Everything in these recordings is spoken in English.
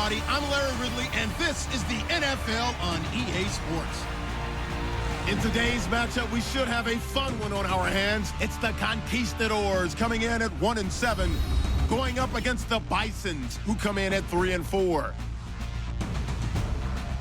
everybody. I'm Larry Ridley, and this is the NFL on EA Sports. In today's matchup, we should have a fun one on our hands. It's the Conquistadors coming in at 1-7, going up against the Bisons, who come in at 3-4.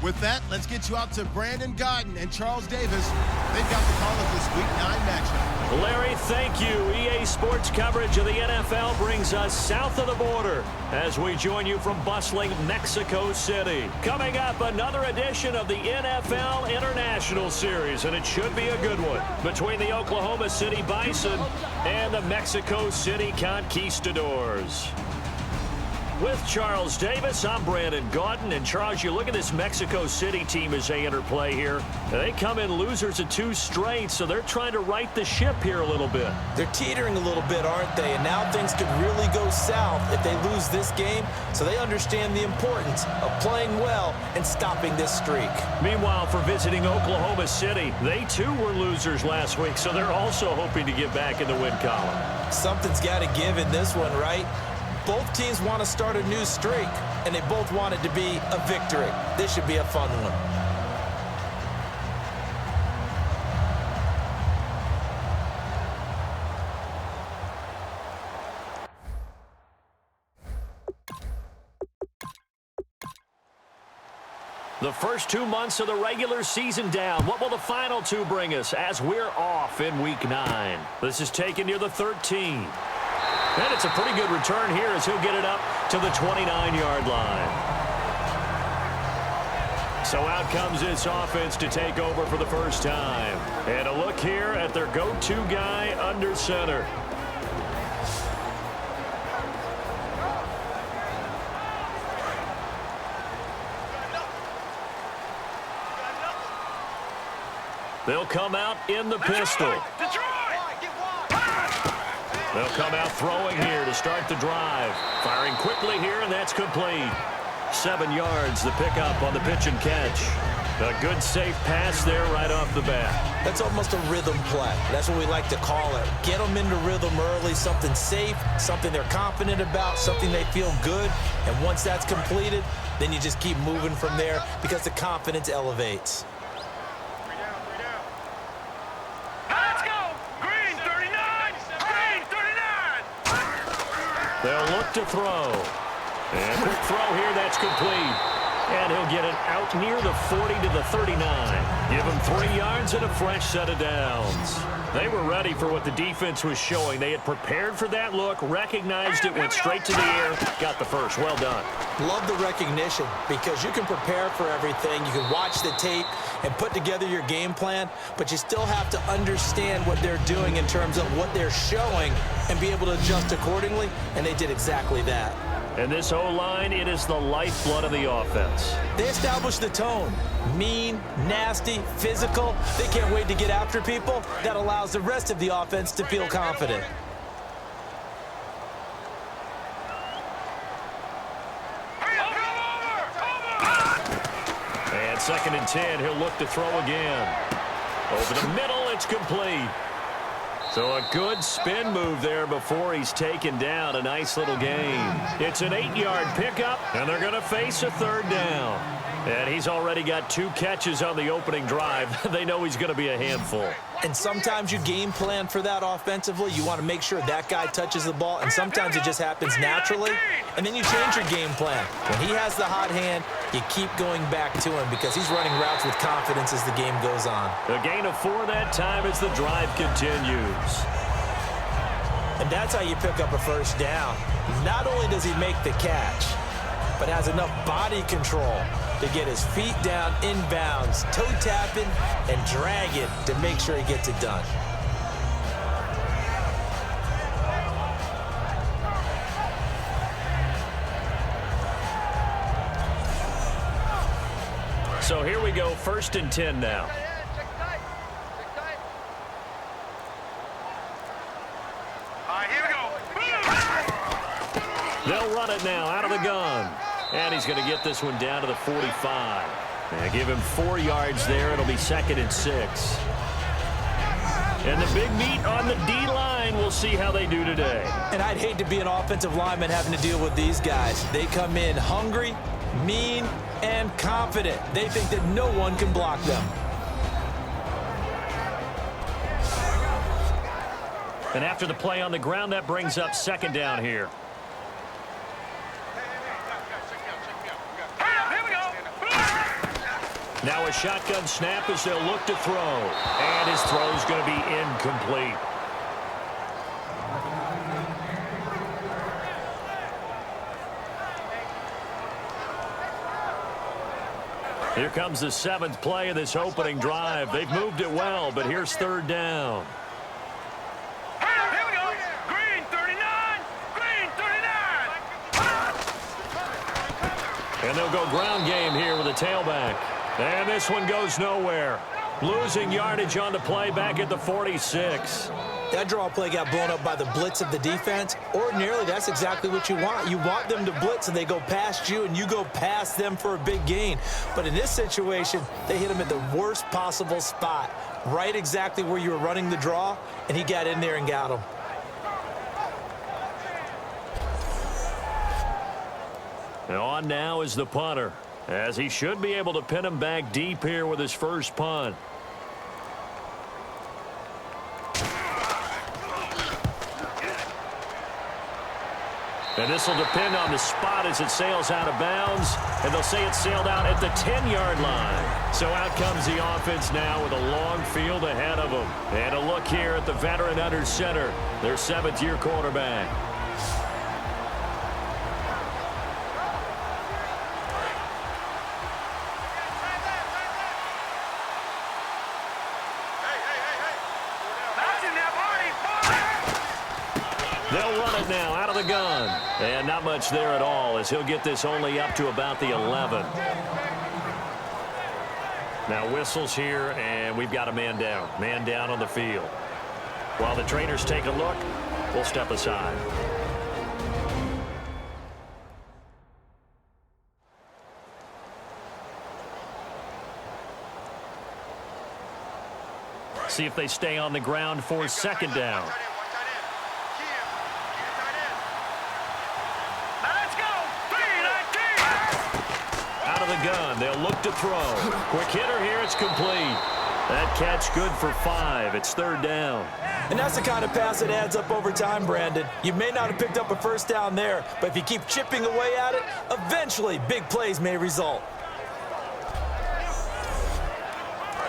With that, let's get you out to Brandon Godden and Charles Davis. They've got the call of this Week 9 matchup. Larry, thank you. EA Sports coverage of the NFL brings us south of the border as we join you from bustling Mexico City. Coming up, another edition of the NFL International Series, and it should be a good one, between the Oklahoma City Bison and the Mexico City Conquistadors. With Charles Davis, I'm Brandon Godden. And Charles, you look at this Mexico City team as they interplay here. They come in losers of 2 straight, so they're trying to right the ship here a little bit. They're teetering a little bit, aren't they? And now things could really go south if they lose this game. So they understand the importance of playing well and stopping this streak. Meanwhile, for visiting Oklahoma City, they too were losers last week, so they're also hoping to get back in the win column. Something's got to give in this one, right? Both teams want to start a new streak, and they both want it to be a victory. This should be a fun one. The first 2 months of the regular season down. What will the final 2 bring us as we're off in Week 9? This is taken near the 13. And it's a pretty good return here as he'll get it up to the 29-yard line. So out comes this offense to take over for the first time. And a look here at their go-to guy under center. They'll come out in the pistol. They'll come out throwing here to start the drive. Firing quickly here, and that's complete. 7 yards, the pickup on the pitch and catch. A good, safe pass there right off the bat. That's almost a rhythm play. That's what we like to call it. Get them into rhythm early, something safe, something they're confident about, something they feel good. And once that's completed, then you just keep moving from there because the confidence elevates. They'll look to throw. And quick throw here, that's complete. And he'll get it out near the 40 to the 39. Give him 3 yards and a fresh set of downs. They were ready for what the defense was showing. They had prepared for that look, recognized it, went straight to the air, got the first. Well done. Love the recognition because you can prepare for everything. You can watch the tape and put together your game plan, but you still have to understand what they're doing in terms of what they're showing and be able to adjust accordingly, and they did exactly that. And this O-line, it is the lifeblood of the offense. They established the tone. Mean, nasty, physical. They can't wait to get after people. That allows the rest of the offense to feel confident. And 2nd and 10, he'll look to throw again. Over the middle, it's complete. So a good spin move there before he's taken down. A nice little gain. It's an 8-yard pickup, and they're going to face a 3rd down. And he's already got 2 catches on the opening drive. They know he's going to be a handful. And sometimes you game plan for that offensively. You want to make sure that guy touches the ball, and sometimes it just happens naturally. And then you change your game plan. When he has the hot hand, you keep going back to him because he's running routes with confidence as the game goes on. A gain of 4 that time as the drive continues. And that's how you pick up a first down. Not only does he make the catch, but has enough body control to get his feet down inbounds, toe tapping, and dragging to make sure he gets it done. So here we go, 1st and 10 now. They'll run it now out of the gun. And he's going to get this one down to the 45. And give him 4 yards there. It'll be 2nd and 6. And the big meat on the D-line, we'll see how they do today. And I'd hate to be an offensive lineman having to deal with these guys. They come in hungry, mean, and confident. They think that no one can block them. And after the play on the ground, that brings up second down here. Now a shotgun snap as they'll look to throw. And his throw is going to be incomplete. Here comes the 7th play of this opening drive. They've moved it well, but here's third down. Here we go. Green 39. Green 39. And they'll go ground game here with a tailback. And this one goes nowhere. Losing yardage on the play back at the 46. That draw play got blown up by the blitz of the defense. Ordinarily, that's exactly what you want. You want them to blitz, and they go past you, and you go past them for a big gain. But in this situation, they hit him at the worst possible spot, right exactly where you were running the draw, and he got in there and got him. And on now is the punter, as he should be able to pin him back deep here with his first punt. And this will depend on the spot as it sails out of bounds. And they'll say it sailed out at the 10-yard line. So out comes the offense now with a long field ahead of them. And a look here at the veteran under center, their 7th-year quarterback. They'll run it now out of the gun. And not much there at all as he'll get this only up to about the 11. Now whistles here, and we've got a man down. Man down on the field. While the trainers take a look, we'll step aside. See if they stay on the ground for second down. The gun. They'll look to throw. Quick hitter here. It's complete. That catch good for 5. It's third down. And that's the kind of pass that adds up over time, Brandon. You may not have picked up a first down there, but if you keep chipping away at it, eventually big plays may result.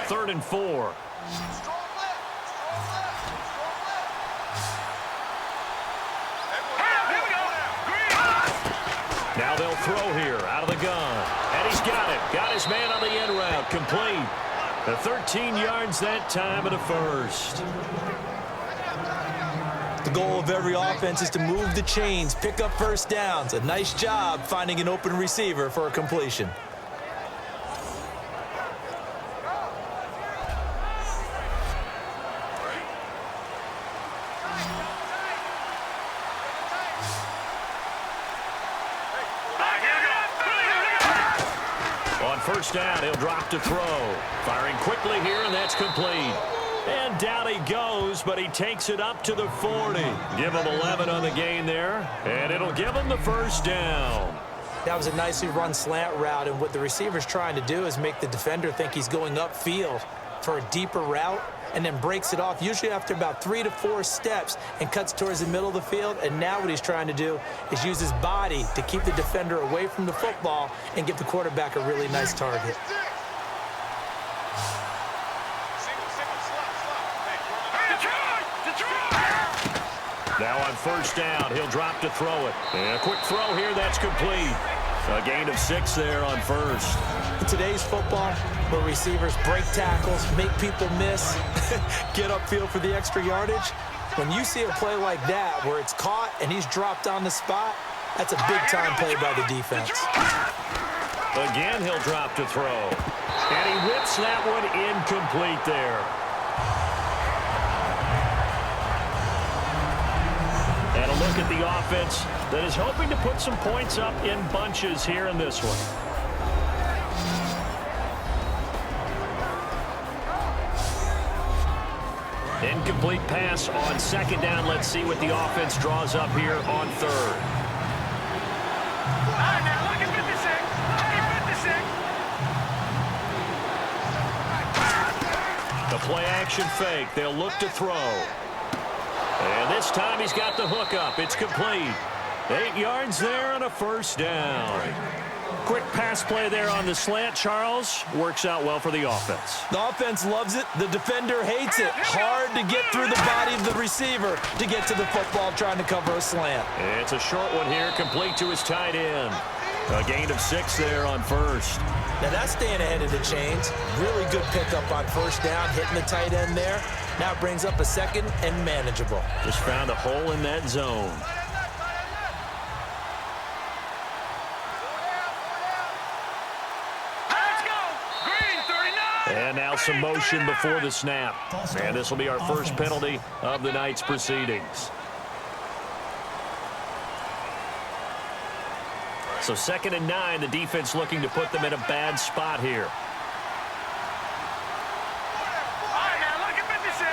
3rd and 4. Now they'll throw here out of the gun. And he's got it. Got his man on the end route. Complete. The 13 yards that time of the first. The goal of every offense is to move the chains, pick up first downs. A nice job finding an open receiver for a completion. First down, he'll drop to throw. Firing quickly here, and that's complete. And down he goes, but he takes it up to the 40. Give him 11 on the gain there, and it'll give him the first down. That was a nicely run slant route, and what the receiver's trying to do is make the defender think he's going upfield for a deeper route, and then breaks it off, usually after about 3 to 4 steps, and cuts towards the middle of the field. And now what he's trying to do is use his body to keep the defender away from the football and give the quarterback a really nice target. Now on first down, he'll drop to throw it. And a quick throw here, that's complete. A gain of 6 there on first. In today's football, where receivers break tackles, make people miss, get upfield for the extra yardage, when you see a play like that where it's caught and he's dropped on the spot, that's a big-time play by the defense. Again, he'll drop to throw. And he whips that one incomplete there. And a look at the offense that is hoping to put some points up in bunches here in this one. Incomplete pass on second down. Let's see what the offense draws up here on third. All right, now look at 56. play action fake. They'll look to throw. And this time he's got the hook up. It's complete. 8 yards there and a first down. Quick pass play there on the slant, Charles. Works out well for the offense. The offense loves it. The defender hates it. Hard to get through the body of the receiver to get to the football trying to cover a slant. It's a short one here, complete to his tight end. A gain of 6 there on first. Now that's staying ahead of the chains. Really good pickup on first down, hitting the tight end there. Now it brings up a second and manageable. Just found a hole in that zone. And now some motion before the snap. And this will be our first penalty of the night's proceedings. So 2nd and 9, the defense looking to put them in a bad spot here. All right, now, lucky 56.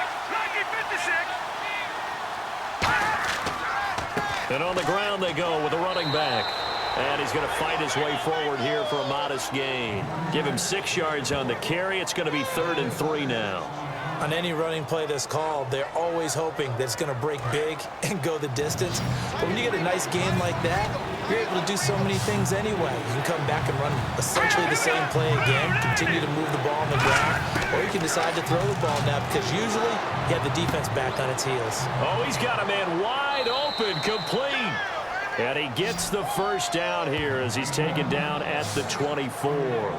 And on the ground they go with a running back. And he's going to fight his way forward here for a modest gain. Give him 6 yards on the carry. It's going to be 3rd and 3 now. On any running play that's called, they're always hoping that it's going to break big and go the distance. But when you get a nice gain like that, you're able to do so many things anyway. You can come back and run essentially the same play again, continue to move the ball on the ground, or you can decide to throw the ball now because usually you have the defense back on its heels. Oh, he's got a man wide open, complete. And he gets the first down here as he's taken down at the 24.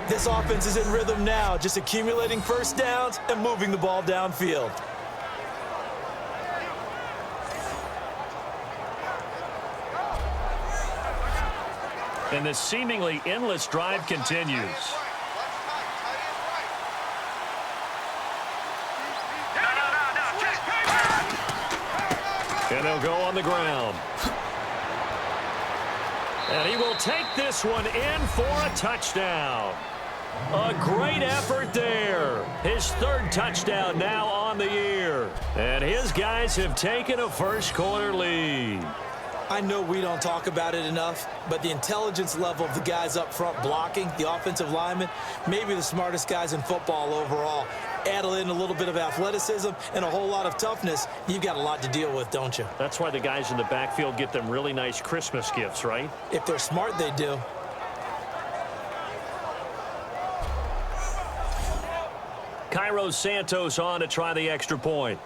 This offense is in rhythm now, just accumulating first downs and moving the ball downfield. And the seemingly endless drive continues. And they'll go on the ground. And he will take this one in for a touchdown. A great effort there. His 3rd touchdown now on the year. And his guys have taken a first-quarter lead. I know we don't talk about it enough, but the intelligence level of the guys up front blocking, the offensive linemen, maybe the smartest guys in football overall. Add in a little bit of athleticism and a whole lot of toughness, you've got a lot to deal with, don't you? That's why the guys in the backfield get them really nice Christmas gifts, right? If they're smart, they do. Cairo Santos on to try the extra point.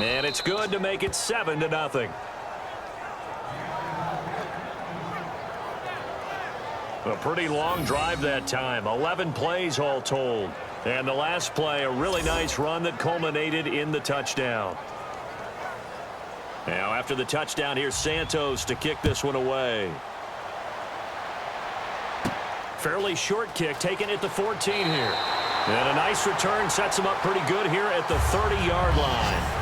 And it's good to make it 7-0. A pretty long drive that time. 11 plays all told. And the last play, a really nice run that culminated in the touchdown. Now after the touchdown, here's Santos to kick this one away. Fairly short kick, taken at the 14 here. And a nice return sets him up pretty good here at the 30-yard line.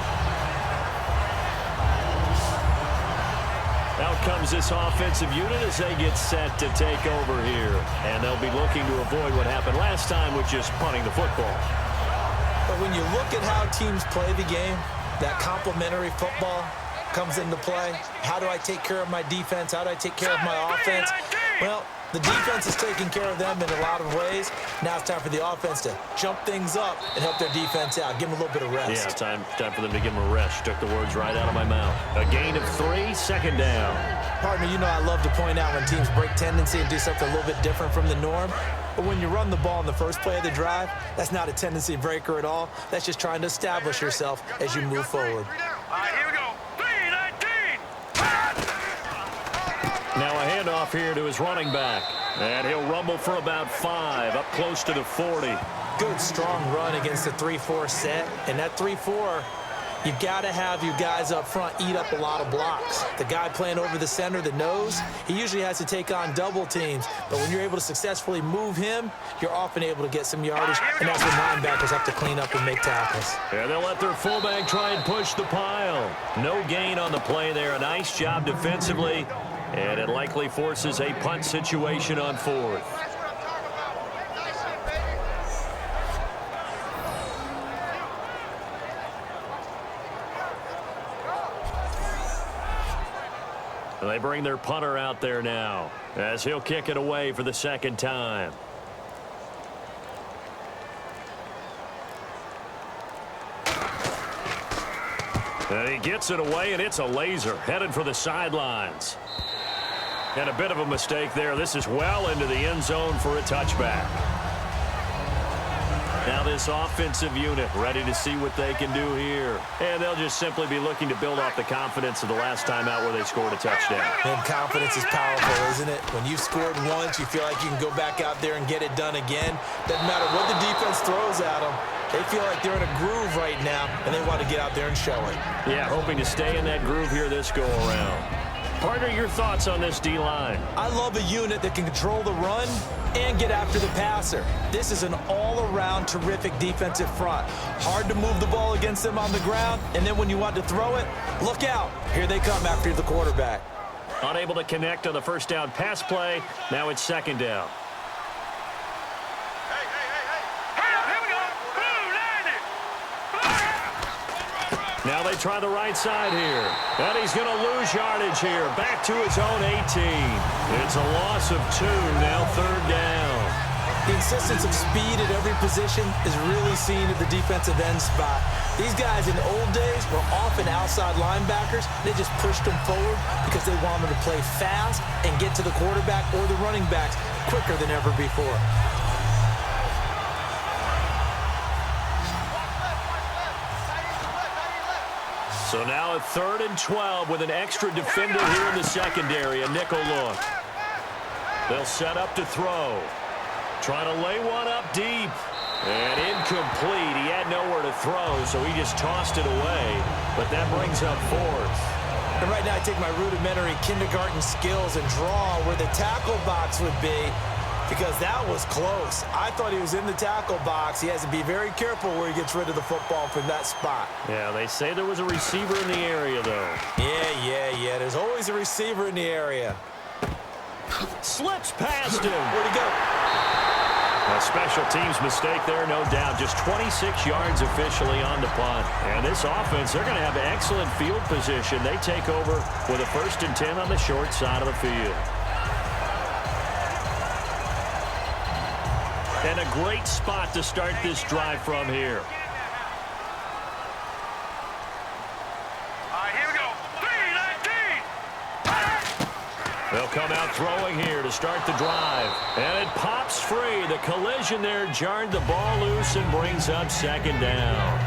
Out comes this offensive unit as they get set to take over here. And they'll be looking to avoid what happened last time, which is punting the football. But when you look at how teams play the game, that complementary football comes into play. How do I take care of my defense? How do I take care of my offense? Well, the defense is taking care of them in a lot of ways. Now it's time for the offense to jump things up and help their defense out. Give them a little bit of rest. Yeah, time for them to give them a rest. You took the words right out of my mouth. A gain of 3, 2nd down. Partner, you know I love to point out when teams break tendency and do something a little bit different from the norm. But when you run the ball in the first play of the drive, that's not a tendency breaker at all. That's just trying to establish yourself as you move forward. All right, here we go. 3-19. Now a handoff here to his running back. And he'll rumble for about 5, up close to the 40. Good, strong run against the 3-4 set. And that 3-4, you've got to have your guys up front eat up a lot of blocks. The guy playing over the center, the nose, he usually has to take on double teams. But when you're able to successfully move him, you're often able to get some yardage. And that's when linebackers have to clean up and make tackles. And they'll let their fullback try and push the pile. No gain on the play there. A nice job defensively. And it likely forces a punt situation on 4th. And they bring their punter out there now as he'll kick it away for the second time. And he gets it away, and it's a laser headed for the sidelines. And a bit of a mistake there. This is well into the end zone for a touchback. Now this offensive unit ready to see what they can do here. And they'll just simply be looking to build off the confidence of the last time out where they scored a touchdown. And confidence is powerful, isn't it? When you've scored once, you feel like you can go back out there and get it done again. Doesn't matter what the defense throws at them. They feel like they're in a groove right now, and they want to get out there and show it. Yeah, hoping to stay in that groove here this go-around. Partner, your thoughts on this D-line? I love a unit that can control the run and get after the passer. This is an all-around terrific defensive front. Hard to move the ball against them on the ground, and then when you want to throw it, look out. Here they come after the quarterback. Unable to connect on the first down pass play. Now it's second down. Now they try the right side here. And he's going to lose yardage here. Back to his own 18. It's a loss of 2. Now third down. The insistence of speed at every position is really seen at the defensive end spot. These guys in the old days were often outside linebackers. They just pushed them forward because they wanted to play fast and get to the quarterback or the running backs quicker than ever before. So now a 3rd and 12 with an extra defender here in the secondary, a nickel look. They'll set up to throw. Trying to lay one up deep. And incomplete. He had nowhere to throw, so he just tossed it away. But that brings up 4th. And right now I take my rudimentary kindergarten skills and draw where the tackle box would be, because that was close. I thought he was in the tackle box. He has to be very careful where he gets rid of the football from that spot. Yeah, they say there was a receiver in the area, though. Yeah. There's always a receiver in the area. Slips past him. Where'd he go? A special teams mistake there, no doubt. Just 26 yards officially on the punt. And this offense, they're going to have excellent field position. They take over with a 1st and 10 on the short side of the field. And a great spot to start this drive from here. All right, here we go. 3-19. They'll come out throwing here to start the drive. And it pops free. The collision there jarred the ball loose and brings up second down.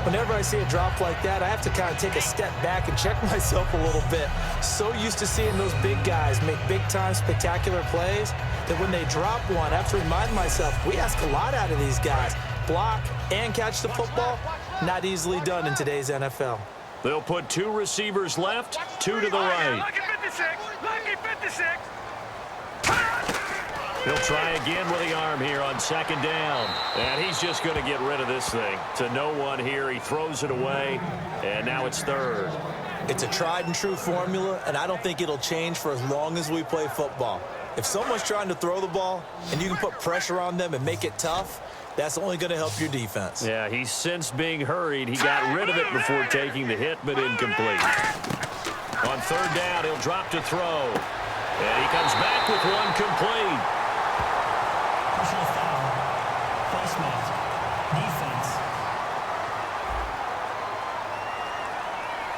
Whenever I see a drop like that, I have to kind of take a step back and check myself a little bit. So used to seeing those big guys make big-time spectacular plays that when they drop one, I have to remind myself, we ask a lot out of these guys. Block and catch the football, not easily done in today's NFL. They'll put 2 receivers left, 2 to the right. Lucky 56. Lucky 56. He'll try again with the arm here on second down. And he's just going to get rid of this thing. To no one here. He throws it away. And now it's 3rd. It's a tried and true formula, and I don't think it'll change for as long as we play football. If someone's trying to throw the ball and you can put pressure on them and make it tough, that's only going to help your defense. Yeah, he's since being hurried. He got rid of it before taking the hit, but incomplete. On 3rd down, he'll drop to throw. And he comes back with one complete. Personal foul. Face mask. Defense.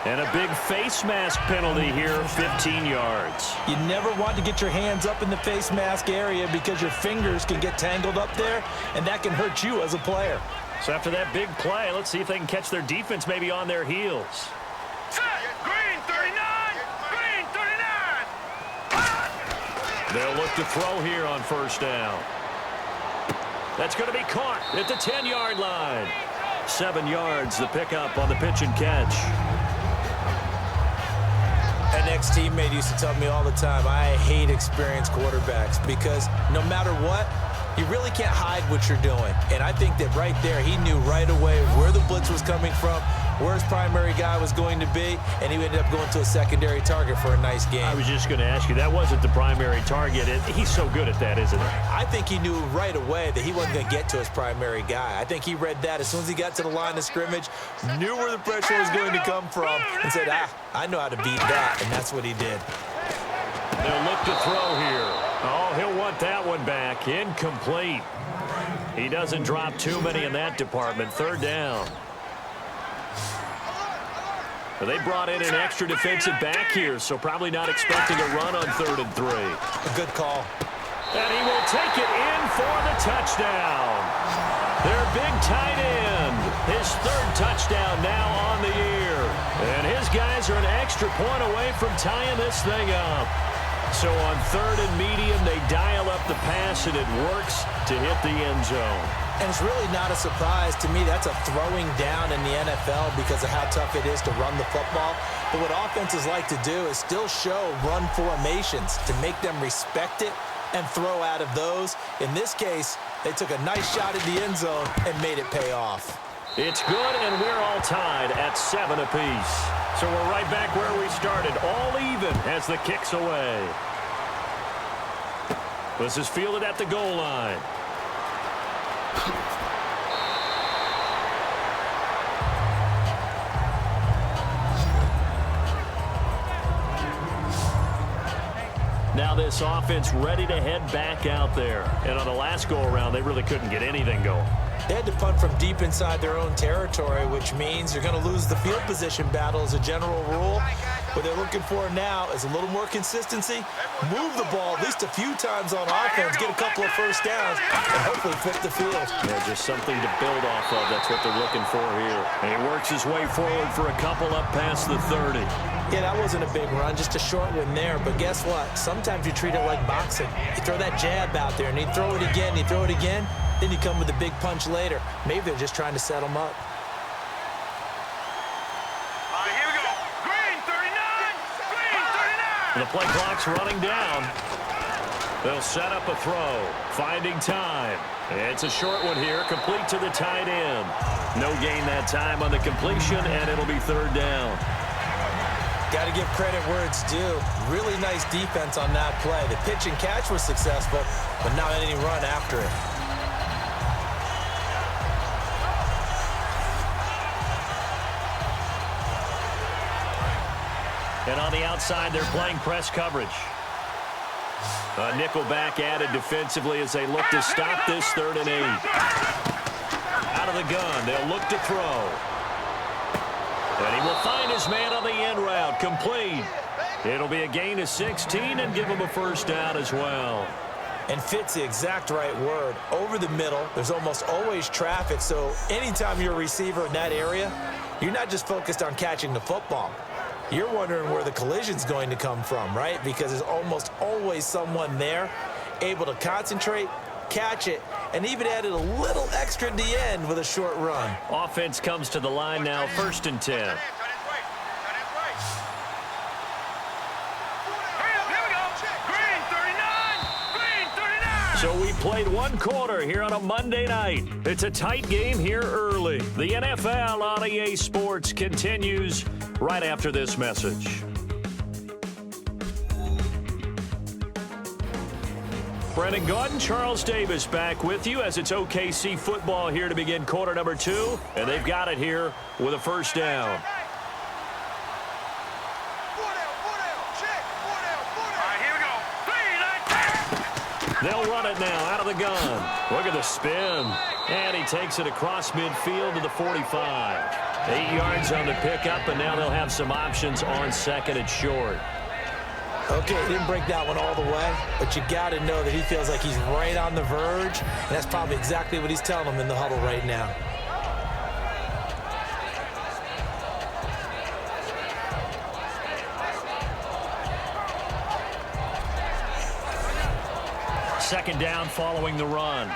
And a big face mask penalty here, 15 yards. You never want to get your hands up in the face mask area because your fingers can get tangled up there, and that can hurt you as a player. So after that big play, let's see if they can catch their defense maybe on their heels. Green 39. Green 39. They'll look to throw here on 1st down. That's going to be caught at the 10-yard line. 7 yards, the pickup on the pitch and catch. An ex-teammate used to tell me all the time, I hate experienced quarterbacks because no matter what, you really can't hide what you're doing. And I think that right there, he knew right away where the blitz was coming from, where his primary guy was going to be, and he ended up going to a secondary target for a nice game. I was just going to ask you, that wasn't the primary target. He's so good at that, isn't he? I think he knew right away that he wasn't going to get to his primary guy. I think he read that as soon as he got to the line of scrimmage, knew where the pressure was going to come from, and said, I know how to beat that, and that's what he did. They'll look to throw here. Oh, he'll want that one back. Incomplete. He doesn't drop too many in that department. Third down. Well, they brought in an extra defensive back here, so probably not expecting a run on 3rd and 3. A good call. And he will take it in for the touchdown. Their big tight end. His 3rd touchdown now on the year. And his guys are an extra point away from tying this thing up. So on 3rd and medium, they dial up the pass, and it works to hit the end zone. And it's really not a surprise to me. That's a throwing down in the NFL because of how tough it is to run the football. But what offenses like to do is still show run formations to make them respect it and throw out of those. In this case, they took a nice shot at the end zone and made it pay off. It's good, and we're all tied at 7 apiece. So we're right back where we started, all even as the kick's away. This is fielded at the goal line. Now this offense ready to head back out there. And on the last go-around, they really couldn't get anything going. They had to punt from deep inside their own territory, which means you're going to lose the field position battle as a general rule. What they're looking for now is a little more consistency, move the ball at least a few times on offense, get a couple of first downs, and hopefully flip the field. Yeah, just something to build off of. That's what they're looking for here. And he works his way forward for a couple up past the 30. Yeah, that wasn't a big run, just a short one there. But guess what? Sometimes you treat it like boxing. You throw that jab out there, and you throw it again, you throw it again, then you come with a big punch later. Maybe they're just trying to set them up. Here we go. Green 39. Green 39. The play clock's running down. They'll set up a throw. Finding time. It's a short one here, complete to the tight end. No gain that time on the completion, and it'll be 3rd down. Got to give credit where it's due. Really nice defense on that play. The pitch and catch was successful, but not any run after it. And on the outside, they're playing press coverage. A nickel back added defensively as they look to stop this 3rd and 8. Out of the gun, they'll look to throw. And he will find his man on the end route, complete. It'll be a gain of 16 and give him a first down as well. And fit's the exact right word. Over the middle, there's almost always traffic, so anytime you're a receiver in that area, you're not just focused on catching the football. You're wondering where the collision's going to come from, right? Because there's almost always someone there able to concentrate, catch it, and even added a little extra at the end with a short run. Offense comes to the line now, 1st and 10. So we played 1 quarter here on a Monday night. It's a tight game here early. The NFL on EA Sports continues right after this message. Brendan Gaudin, Charles Davis back with you as it's OKC football here to begin quarter number 2. And they've got it here with a first down. They'll run it now out of the gun. Look at the spin. And he takes it across midfield to the 45. 8 yards on the pickup, and now they'll have some options on 2nd and short. Okay, he didn't break that one all the way, but you got to know that he feels like he's right on the verge, and that's probably exactly what he's telling them in the huddle right now. Second down following the run.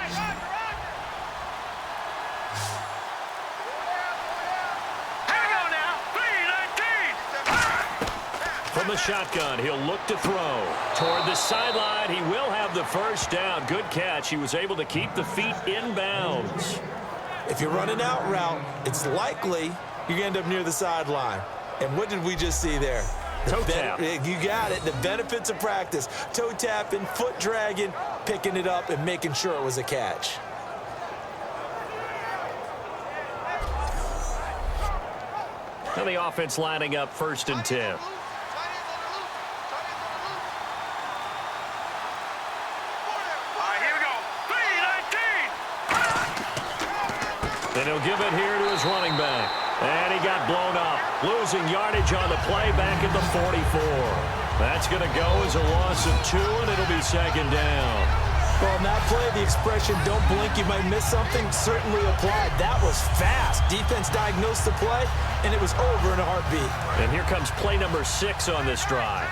From the shotgun, he'll look to throw. Toward the sideline, he will have the first down. Good catch. He was able to keep the feet in bounds. If you're running out route, it's likely you end up near the sideline. And what did we just see there? Toe tap. You got it. The benefits of practice. Toe tapping, foot dragging, picking it up, and making sure it was a catch. Now the offense lining up 1st and 10. And he'll give it here to his running back. And he got blown up. Losing yardage on the play back at the 44. That's going to go as a loss of 2, and it'll be 2nd down. Well, in that play, the expression, don't blink, you might miss something, certainly applied. That was fast. Defense diagnosed the play, and it was over in a heartbeat. And here comes play number 6 on this drive.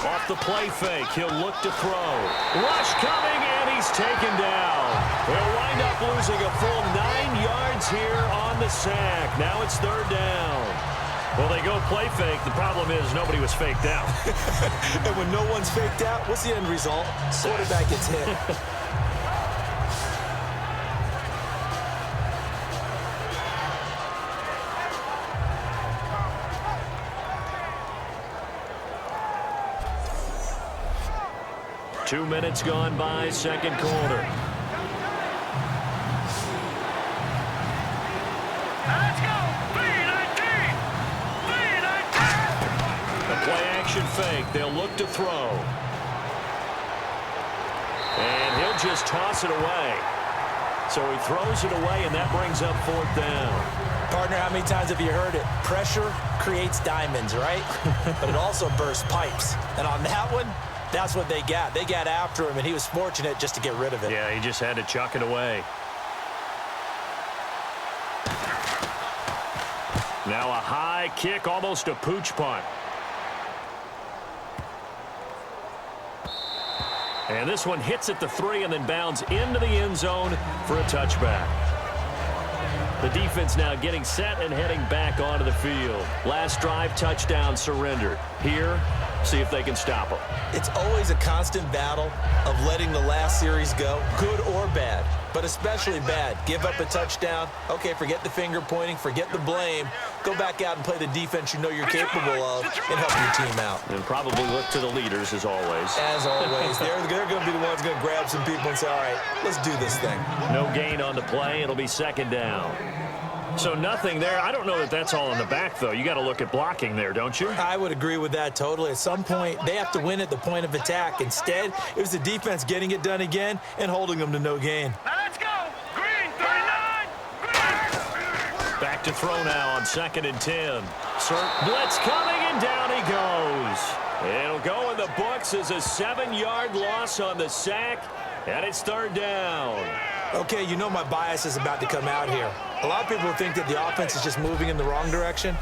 Off the play fake, he'll look to throw. Rush coming, and he's taken down. He'll wind up losing a full 9 yards here on the sack. Now it's 3rd down. Well, they go play fake. The problem is nobody was faked out. And when no one's faked out, what's the end result? Quarterback gets hit. Two minutes gone by, 2nd quarter. Let's go! Play action fake. They'll look to throw. And he'll just toss it away. So he throws it away, and that brings up 4th down. Partner, how many times have you heard it? Pressure creates diamonds, right? But it also bursts pipes. And on that one, that's what they got. They got after him, and he was fortunate just to get rid of it. Yeah, he just had to chuck it away. Now a high kick, almost a pooch punt. And this one hits at the 3 and then bounds into the end zone for a touchback. The defense now getting set and heading back onto the field. Last drive, touchdown, surrendered. Here, see if they can stop them. It's always a constant battle of letting the last series go, good or bad, but especially bad. Give up a touchdown. Okay, forget the finger pointing, forget the blame. Go back out and play the defense you know you're capable of and help your team out. And probably look to the leaders, as always. As always. They're going to be the ones going to grab some people and say, all right, let's do this thing. No gain on the play. It'll be 2nd down. So nothing there. I don't know that that's all in the back, though. You got to look at blocking there, don't you? I would agree with that totally. At some point, they have to win at the point of attack. Instead, it was the defense getting it done again and holding them to no gain. Let's go! Green, 39! Green! Back to throw now on 2nd and 10. Blitz coming, and down he goes. It'll go in the books as a 7-yard loss on the sack, and it's 3rd down. Okay, you know my bias is about to come out here. A lot of people think that the offense is just moving in the wrong direction.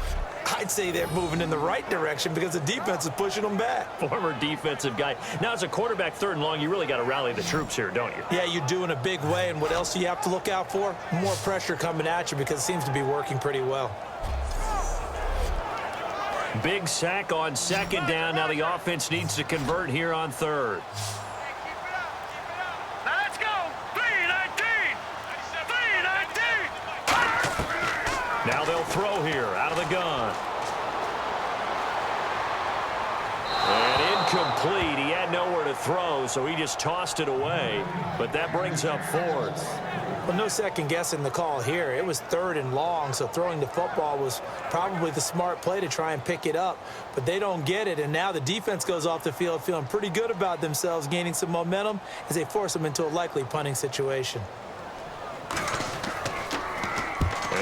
I'd say they're moving in the right direction because the defense is pushing them back. Former defensive guy. Now, as a quarterback 3rd and long, you really got to rally the troops here, don't you? Yeah, you do in a big way. And what else do you have to look out for? More pressure coming at you because it seems to be working pretty well. Big sack on 2nd down. Now the offense needs to convert here on 3rd. Let's go! 319! 319! Now they'll throw here out of the gun. And incomplete. He had nowhere to throw, so he just tossed it away. But that brings up 4th. Well, no second guessing the call here. It was 3rd and long, so throwing the football was probably the smart play to try and pick it up. But they don't get it, and now the defense goes off the field feeling pretty good about themselves, gaining some momentum as they force them into a likely punting situation.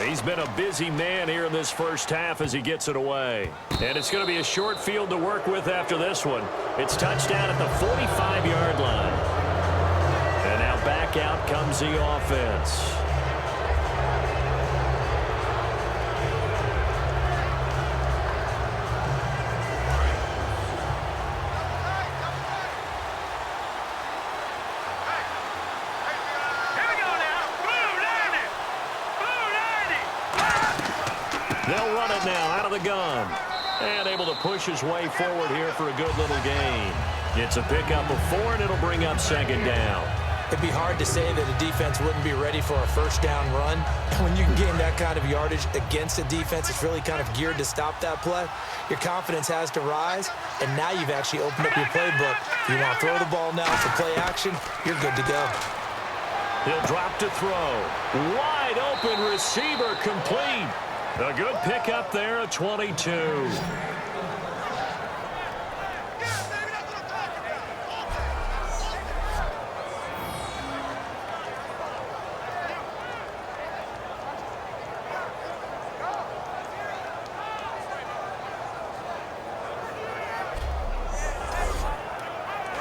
He's been a busy man here in this first half as he gets it away. And it's going to be a short field to work with after this one. It's touchdown at the 45-yard line. And now back out comes the offense. They'll run it now out of the gun. And able to push his way forward here for a good little gain. It's a pickup of 4, and it'll bring up 2nd down. It'd be hard to say that a defense wouldn't be ready for a first down run. When you can gain that kind of yardage against a defense that's really kind of geared to stop that play, your confidence has to rise, and now you've actually opened up your playbook. If you want to throw the ball now for play action, you're good to go. He'll drop to throw. Wide open receiver complete. A good pickup there at 22.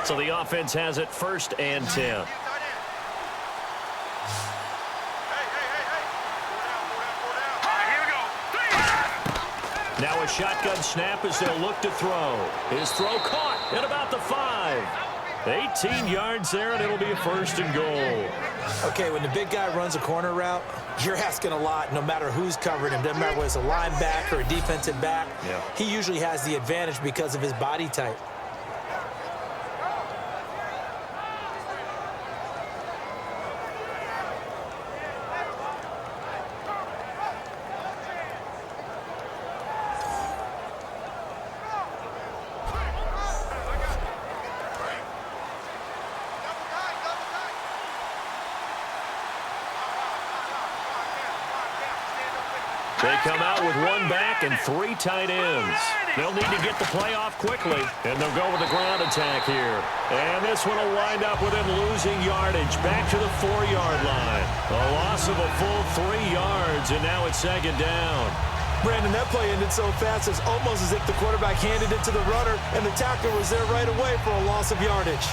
So the offense has it 1st and 10. Now a shotgun snap as they'll look to throw. His throw caught at about the 5. 18 yards there, and it'll be a 1st and goal. Okay, when the big guy runs a corner route, you're asking a lot no matter who's covering him. Doesn't matter whether it's a linebacker or a defensive back. Yeah. He usually has the advantage because of his body type. They come out with 1 back and 3 tight ends. They'll need to get the play off quickly, and they'll go with the ground attack here. And this one will wind up with him losing yardage back to the 4-yard line. A loss of a full 3 yards, and now it's 2nd down. Brandon, that play ended so fast, it's almost as if the quarterback handed it to the runner, and the tackler was there right away for a loss of yardage.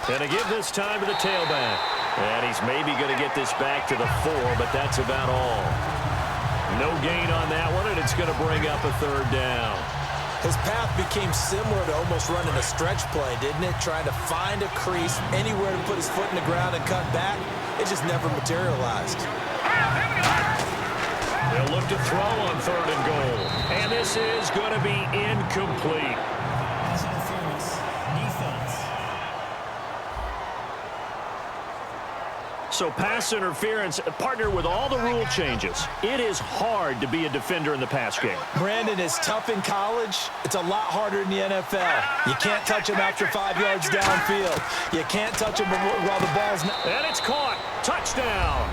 And to give this time to the tailback. And he's maybe going to get this back to the 4, but that's about all. No gain on that one, and it's going to bring up a 3rd down. His path became similar to almost running a stretch play, didn't it? Trying to find a crease, anywhere to put his foot in the ground and cut back. It just never materialized. They'll look to throw on 3rd and goal. And this is going to be incomplete. Pass interference. Defense. So pass interference, partner with all the rule changes. It is hard to be a defender in the pass game. Brandon, is tough in college. It's a lot harder in the NFL. You can't touch him after 5 yards downfield. You can't touch him while the ball's not. And it's caught. Touchdown.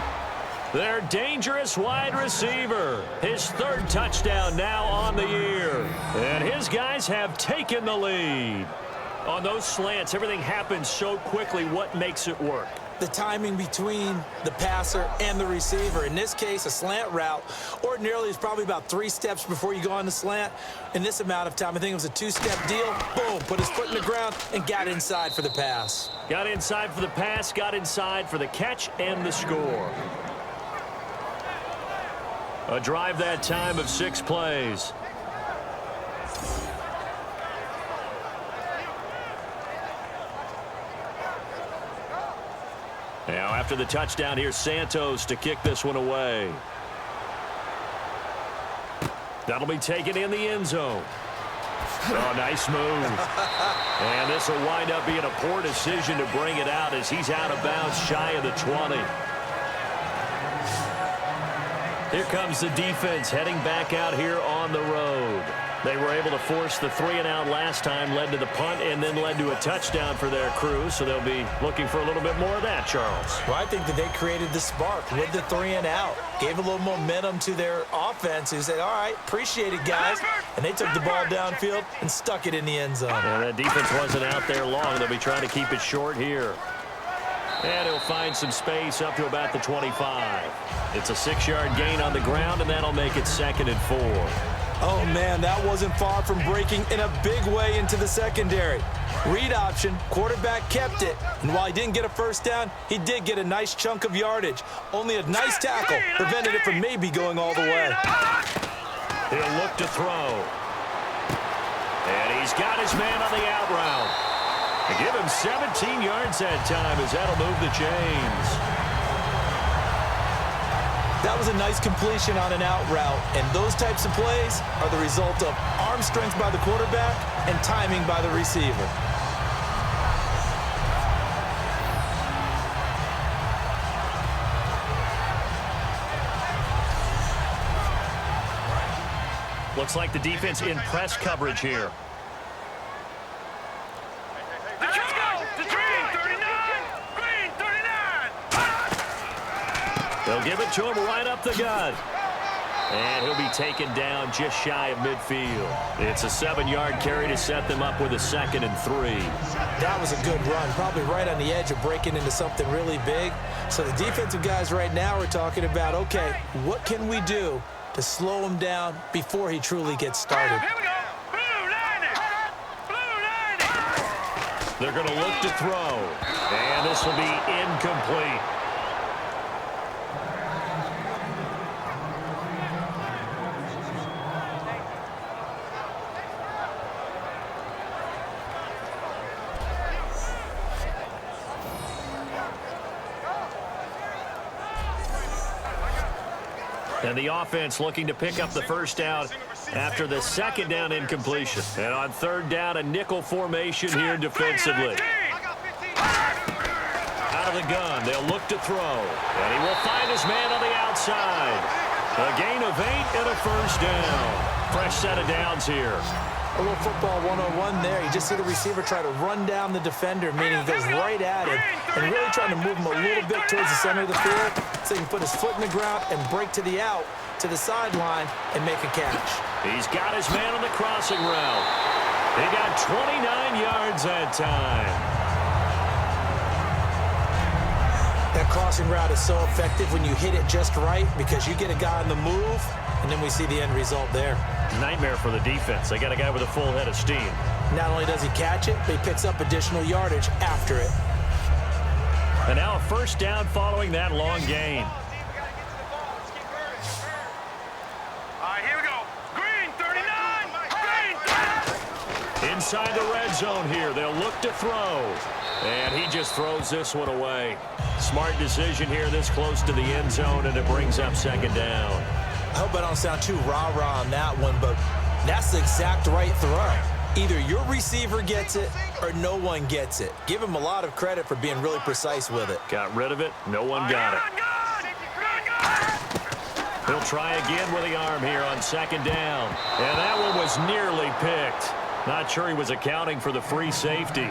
Their dangerous wide receiver. His 3rd touchdown now on the year. And his guys have taken the lead. On those slants, everything happens so quickly. What makes it work? The timing between the passer and the receiver. In this case, a slant route ordinarily is probably about 3 steps before you go on the slant. In this amount of time, I think it was a 2-step deal. Boom, put his foot in the ground and got inside for the pass. Got inside for the pass, got inside for the catch and the score. A drive that time of 6 plays. Now, after the touchdown, here's Santos to kick this one away. That'll be taken in the end zone. Oh, nice move. And this will wind up being a poor decision to bring it out as he's out of bounds shy of the 20. Here comes the defense heading back out here on the road. They were able to force the 3-and-out last time, led to the punt, and then led to a touchdown for their crew. So they'll be looking for a little bit more of that, Charles. Well, I think that they created the spark with the 3-and-out. Gave a little momentum to their offense who said, all right, appreciate it, guys. And they took the ball downfield and stuck it in the end zone. And that defense wasn't out there long. They'll be trying to keep it short here. And he'll find some space up to about the 25. It's a 6-yard gain on the ground, and that'll make it 2nd and 4. Oh, man, that wasn't far from breaking in a big way into the secondary. Read option, quarterback kept it, and while he didn't get a first down, he did get a nice chunk of yardage. Only a nice tackle prevented it from maybe going all the way. He'll look to throw. And he's got his man on the out route. They give him 17 yards that time as that'll move the chains. That was a nice completion on an out route, and those types of plays are the result of arm strength by the quarterback and timing by the receiver. Looks like the defense in press coverage here. Let's go! The green 39! Green 39! They'll give it to him right up the gut. And he'll be taken down just shy of midfield. It's a 7-yard carry to set them up with a 2nd and 3. That was a good run, probably right on the edge of breaking into something really big. So the defensive guys right now are talking about, okay, what can we do to slow him down before he truly gets started? Here we go! Blue 90! Blue 90! They're going to look to throw. And this will be incomplete. And the offense looking to pick up the first down after the 2nd down incompletion. And on 3rd down, a nickel formation here defensively. Out of the gun, they'll look to throw. And he will find his man on the outside. A gain of 8 and a first down. Fresh set of downs here. A little football 101 there. You just see the receiver try to run down the defender, meaning he goes right at him and really trying to move him a little bit towards the center of the field so he can put his foot in the ground and break to the out, to the sideline, and make a catch. He's got his man on the crossing route. He got 29 yards that time. That crossing route is so effective when you hit it just right because you get a guy on the move, and then we see the end result there. Nightmare for the defense. They got a guy with a full head of steam. Not only does he catch it, but he picks up additional yardage after it. And now a first down following that long gain. All right, here we go. Green 39! Green 30! Inside the red zone here. They'll look to throw. And he just throws this one away. Smart decision here this close to the end zone, and it brings up 2nd down. I hope I don't sound too rah-rah on that one, but that's the exact right throw. Either your receiver gets it or no one gets it. Give him a lot of credit for being really precise with it. Got rid of it. No one got it. He'll try again with the arm here on 2nd down. And that one was nearly picked. Not sure he was accounting for the free safety.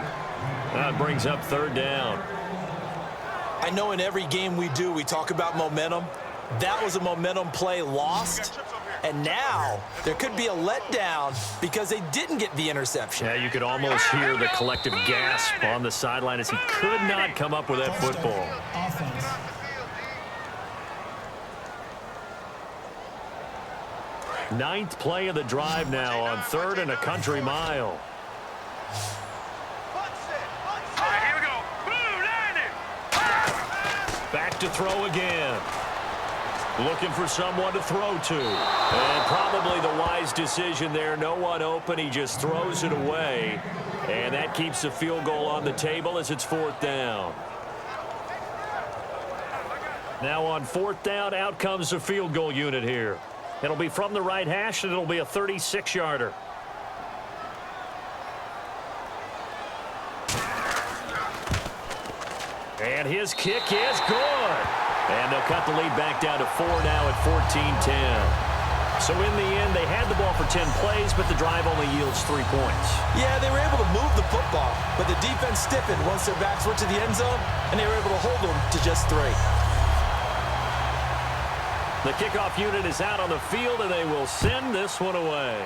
That brings up 3rd down. I know in every game we do, we talk about momentum. That was a momentum play lost. And now there could be a letdown because they didn't get the interception. Yeah, you could almost hear the collective gasp on the sideline as he could not come up with that football. Offense. Ninth play of the drive now on 3rd and a country mile. All right, here we go. Blue 90! Back to throw again. Looking for someone to throw to. And probably the wise decision there. No one open. He just throws it away. And that keeps the field goal on the table as it's 4th down. Now on 4th down, out comes the field goal unit here. It'll be from the right hash, and it'll be a 36-yarder. And his kick is good. And they'll cut the lead back down to 4 now at 14-10. So in the end, they had the ball for 10 plays, but the drive only yields 3 points. Yeah, they were able to move the football, but the defense stiffened once their backs were to the end zone, and they were able to hold them to just 3. The kickoff unit is out on the field, and they will send this one away.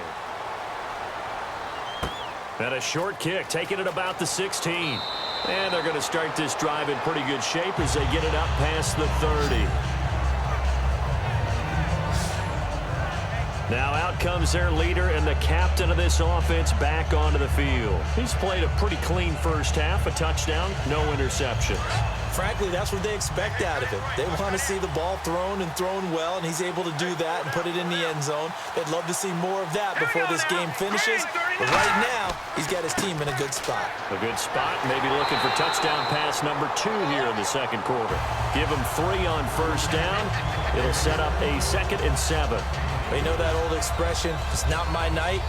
And a short kick, taking it about the 16. And they're going to start this drive in pretty good shape as they get it up past the 30. Now out comes their leader and the captain of this offense back onto the field. He's played a pretty clean first half, a touchdown, no interceptions. frankly, that's what they expect out of him. They want to see the ball thrown and thrown well, and he's able to do that and put it in the end zone. They'd love to see more of that before this game finishes. But right now, he's got his team in a good spot. A good spot, maybe looking for touchdown pass number 2 here in the second quarter. Give him 3 on first down. It'll set up a 2nd and 7. You know that old expression, it's not my night?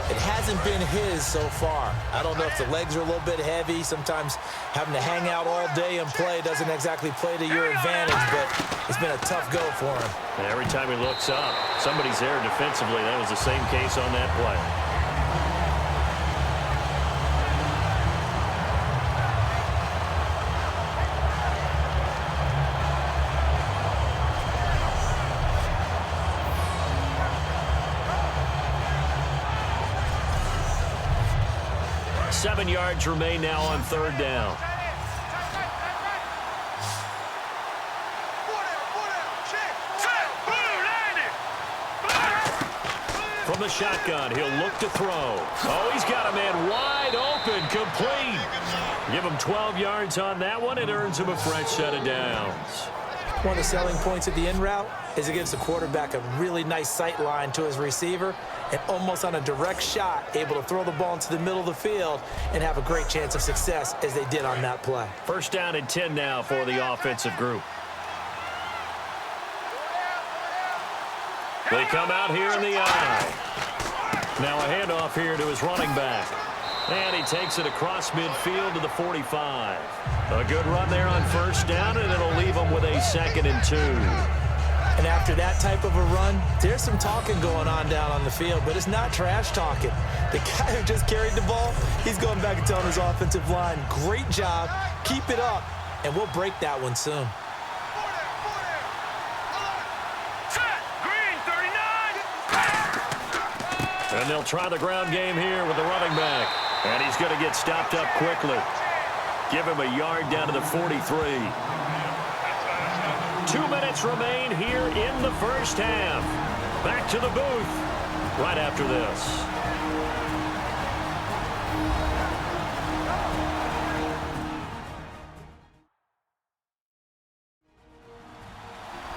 It hasn't been his so far. I don't know if the legs are a little bit heavy. Sometimes having to hang out all day and play doesn't exactly play to your advantage, but it's been a tough go for him. And every time he looks up, somebody's there defensively. That was the same case on that play. Seven yards remain now on third down. From the shotgun, he'll look to throw. Oh, he's got a man wide open, complete. Give him 12 yards on that one. It earns him a fresh set of downs. One of the selling points of the in route is it gives the quarterback a really nice sight line to his receiver and almost on a direct shot able to throw the ball into the middle of the field and have a great chance of success as they did on that play. First down and 10 now for the offensive group. They come out here in the eye. Now a handoff here to his running back. And he takes it across midfield to the 45. A good run there on first down, and it'll leave him with a 2nd and 2. And after that type of a run, there's some talking going on down on the field, but it's not trash talking. The guy who just carried the ball, he's going back and telling his offensive line, great job, keep it up, and we'll break that one soon. And they'll try the ground game here with the running back. And he's going to get stopped up quickly. Give him a yard down to the 43. 2 minutes remain here in the first half. Back to the booth right after this.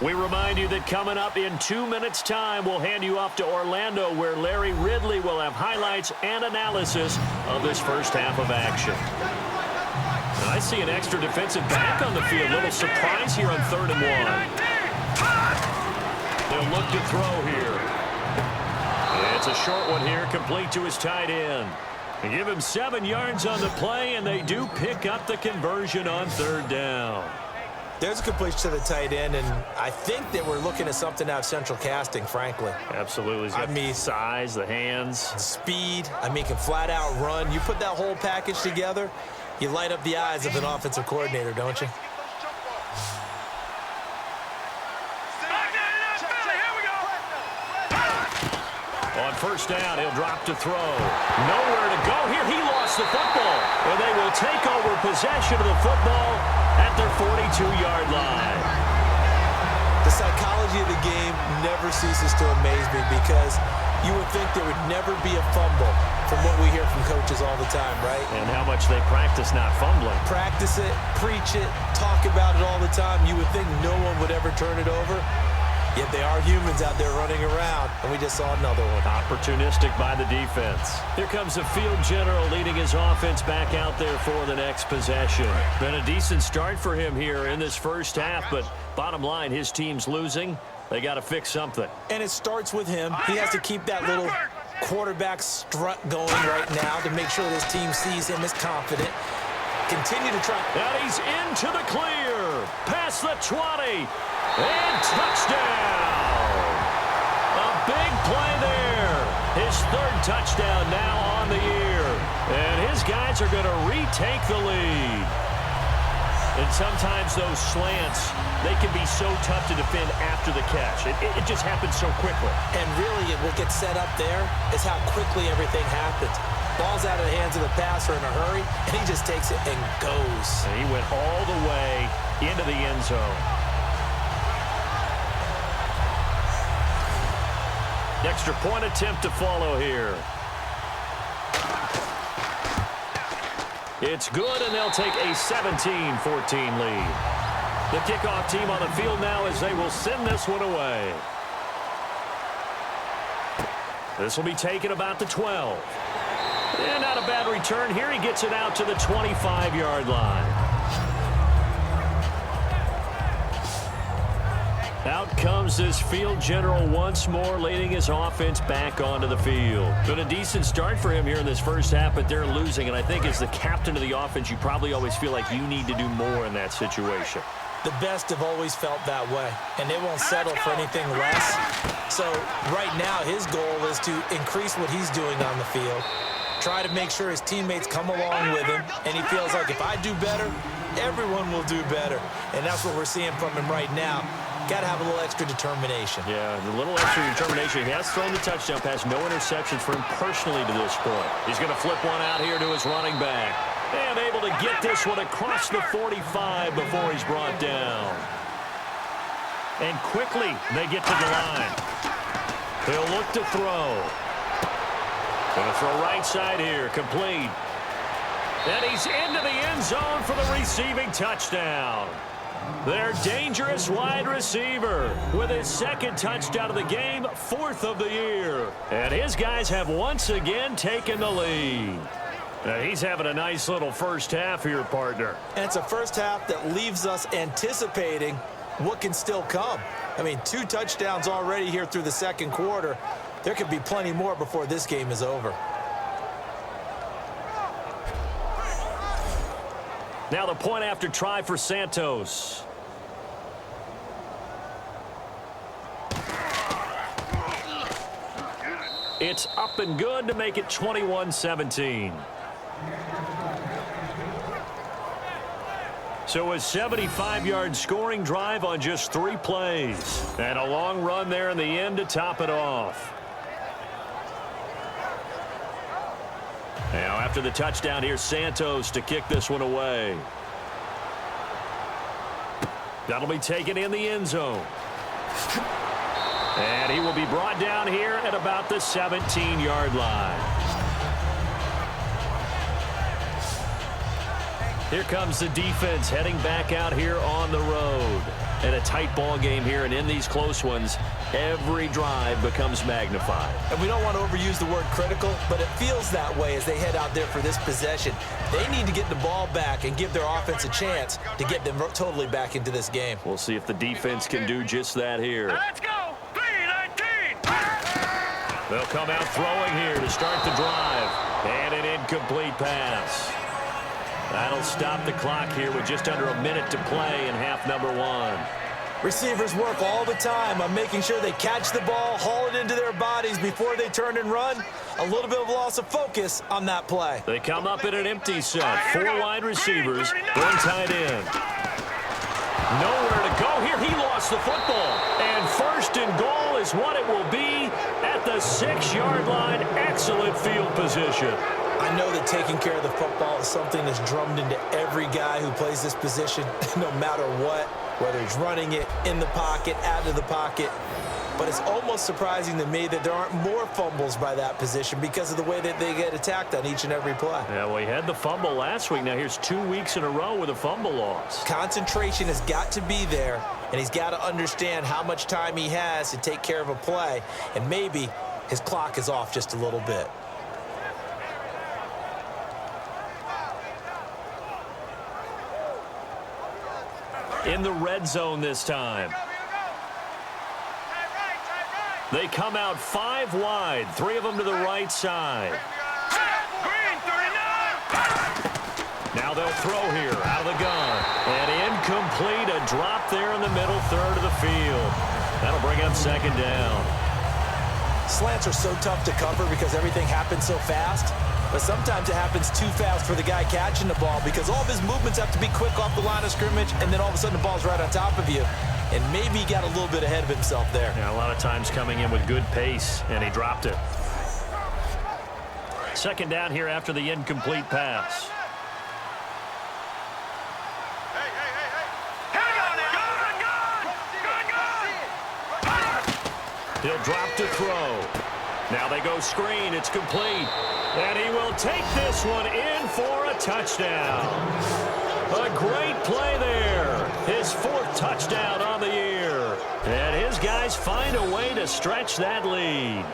We remind you that coming up in 2 minutes' time, we'll hand you off to Orlando, where Larry Ridley will have highlights and analysis of this first half of action. Now, I see an extra defensive back on the field. Little surprise here on 3rd and 1. They'll look to throw here. It's a short one here, complete to his tight end. They give him 7 yards on the play, and they do pick up the conversion on 3rd down. There's a completion to the tight end, and I think that we're looking at something out of central casting, frankly. Absolutely. I mean, size, the hands. Speed. I mean, can flat out run. You put that whole package together, you light up the eyes of an offensive coordinator, don't you? On first down, he'll drop to throw. Nowhere to go here. He lost the football. And they will take over possession of the football at their 42-yard line. The psychology of the game never ceases to amaze me because you would think there would never be a fumble from what we hear from coaches all the time, right? And how much they practice not fumbling. Practice it, preach it, talk about it all the time. You would think no one would ever turn it over. Yet they are humans out there running around, and we just saw another one. Opportunistic by the defense. Here comes the field general leading his offense back out there for the next possession. Been a decent start for him here in this first half, but bottom line, his team's losing. They got to fix something. And it starts with him. He has to keep that little quarterback strut going right now to make sure this team sees him as confident. Continue to try. And he's into the clear. Past the 20. And touchdown! A big play there. His 3rd touchdown now on the year. And his guys are going to retake the lead. And sometimes those slants, they can be so tough to defend after the catch. It just happens so quickly. And really, what gets set up there is how quickly everything happens. Ball's out of the hands of the passer in a hurry, and he just takes it and goes. And he went all the way into the end zone. Extra point attempt to follow here. It's good, and they'll take a 17-14 lead. The kickoff team on the field now as they will send this one away. This will be taken about the 12. And not a bad return here. He gets it out to the 25-yard line. Out comes this field general once more, leading his offense back onto the field. Been a decent start for him here in this first half, but they're losing. And I think as the captain of the offense, you probably always feel like you need to do more in that situation. The best have always felt that way, and they won't settle for anything less. So right now, his goal is to increase what he's doing on the field, try to make sure his teammates come along with him, and he feels like if I do better, everyone will do better. And that's what we're seeing from him right now. Got to have a little extra determination. Yeah, the little extra determination. He has thrown the touchdown pass. No interceptions for him personally to this point. He's going to flip one out here to his running back. And able to get this one across the 45 before he's brought down. And quickly they get to the line. They'll look to throw. Going to throw right side here. Complete. And he's into the end zone for the receiving touchdown. Their dangerous wide receiver with his second touchdown of the game, 4th of the year. And his guys have once again taken the lead. Now he's having a nice little first half here, partner. And it's a first half that leaves us anticipating what can still come. I mean, 2 touchdowns already here through the second quarter. There could be plenty more before this game is over. Now the point after try for Santos. It's up and good to make it 21-17. So a 75-yard scoring drive on just 3 plays. And a long run there in the end to top it off. Now after the touchdown, here's Santos to kick this one away. That'll be taken in the end zone. And he will be brought down here at about the 17-yard line. Here comes the defense heading back out here on the road. And a tight ball game here, and in these close ones, every drive becomes magnified. And we don't want to overuse the word critical, but it feels that way as they head out there for this possession. They need to get the ball back and give their offense a chance to get them totally back into this game. We'll see if the defense can do just that here. Let's go! 3-19! They'll come out throwing here to start the drive. And an incomplete pass. That'll stop the clock here with just under a minute to play in half number 1. Receivers work all the time on making sure they catch the ball, haul it into their bodies before they turn and run. A little bit of loss of focus on that play. They come up in an empty set. 4 wide receivers, 1 tight end. Nowhere to go here. He lost the football. And first and goal is what it will be at the 6-yard line. Excellent field position. I know that taking care of the football is something that's drummed into every guy who plays this position, no matter what, whether he's running it, in the pocket, out of the pocket. But it's almost surprising to me that there aren't more fumbles by that position because of the way that they get attacked on each and every play. Yeah, well, he had the fumble last week. Now here's 2 weeks in a row with a fumble loss. Concentration has got to be there, and he's got to understand how much time he has to take care of a play, and maybe his clock is off just a little bit. In the red zone this time. They come out 5 wide, 3 of them to the right side. Green 39! Now they'll throw here out of the gun. And incomplete, a drop there in the middle third of the field. That'll bring up 2nd down. Slants are so tough to cover because everything happens so fast. But sometimes it happens too fast for the guy catching the ball because all of his movements have to be quick off the line of scrimmage, and then all of a sudden the ball's right on top of you. And maybe he got a little bit ahead of himself there. Yeah, a lot of times coming in with good pace, and he dropped it. 2nd down here after the incomplete pass. He'll drop to throw. Now they go screen. It's complete. And he will take this one in for a touchdown. A great play there. His 4th touchdown on the year. And his guys find a way to stretch that lead.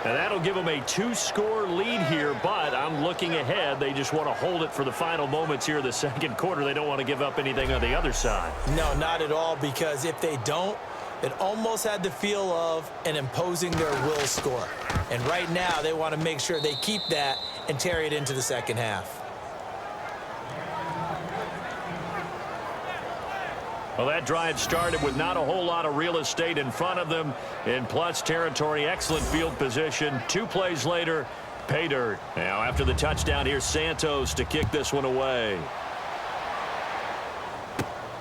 And that'll give them a 2-score lead here, but I'm looking ahead. They just want to hold it for the final moments here in the second quarter. They don't want to give up anything on the other side. No, not at all, because if they don't, it almost had the feel of an imposing their will score. And right now, they want to make sure they keep that and carry it into the second half. Well, that drive started with not a whole lot of real estate in front of them. In plus territory, excellent field position. 2 plays later, pay dirt. Now, after the touchdown, here's Santos to kick this one away.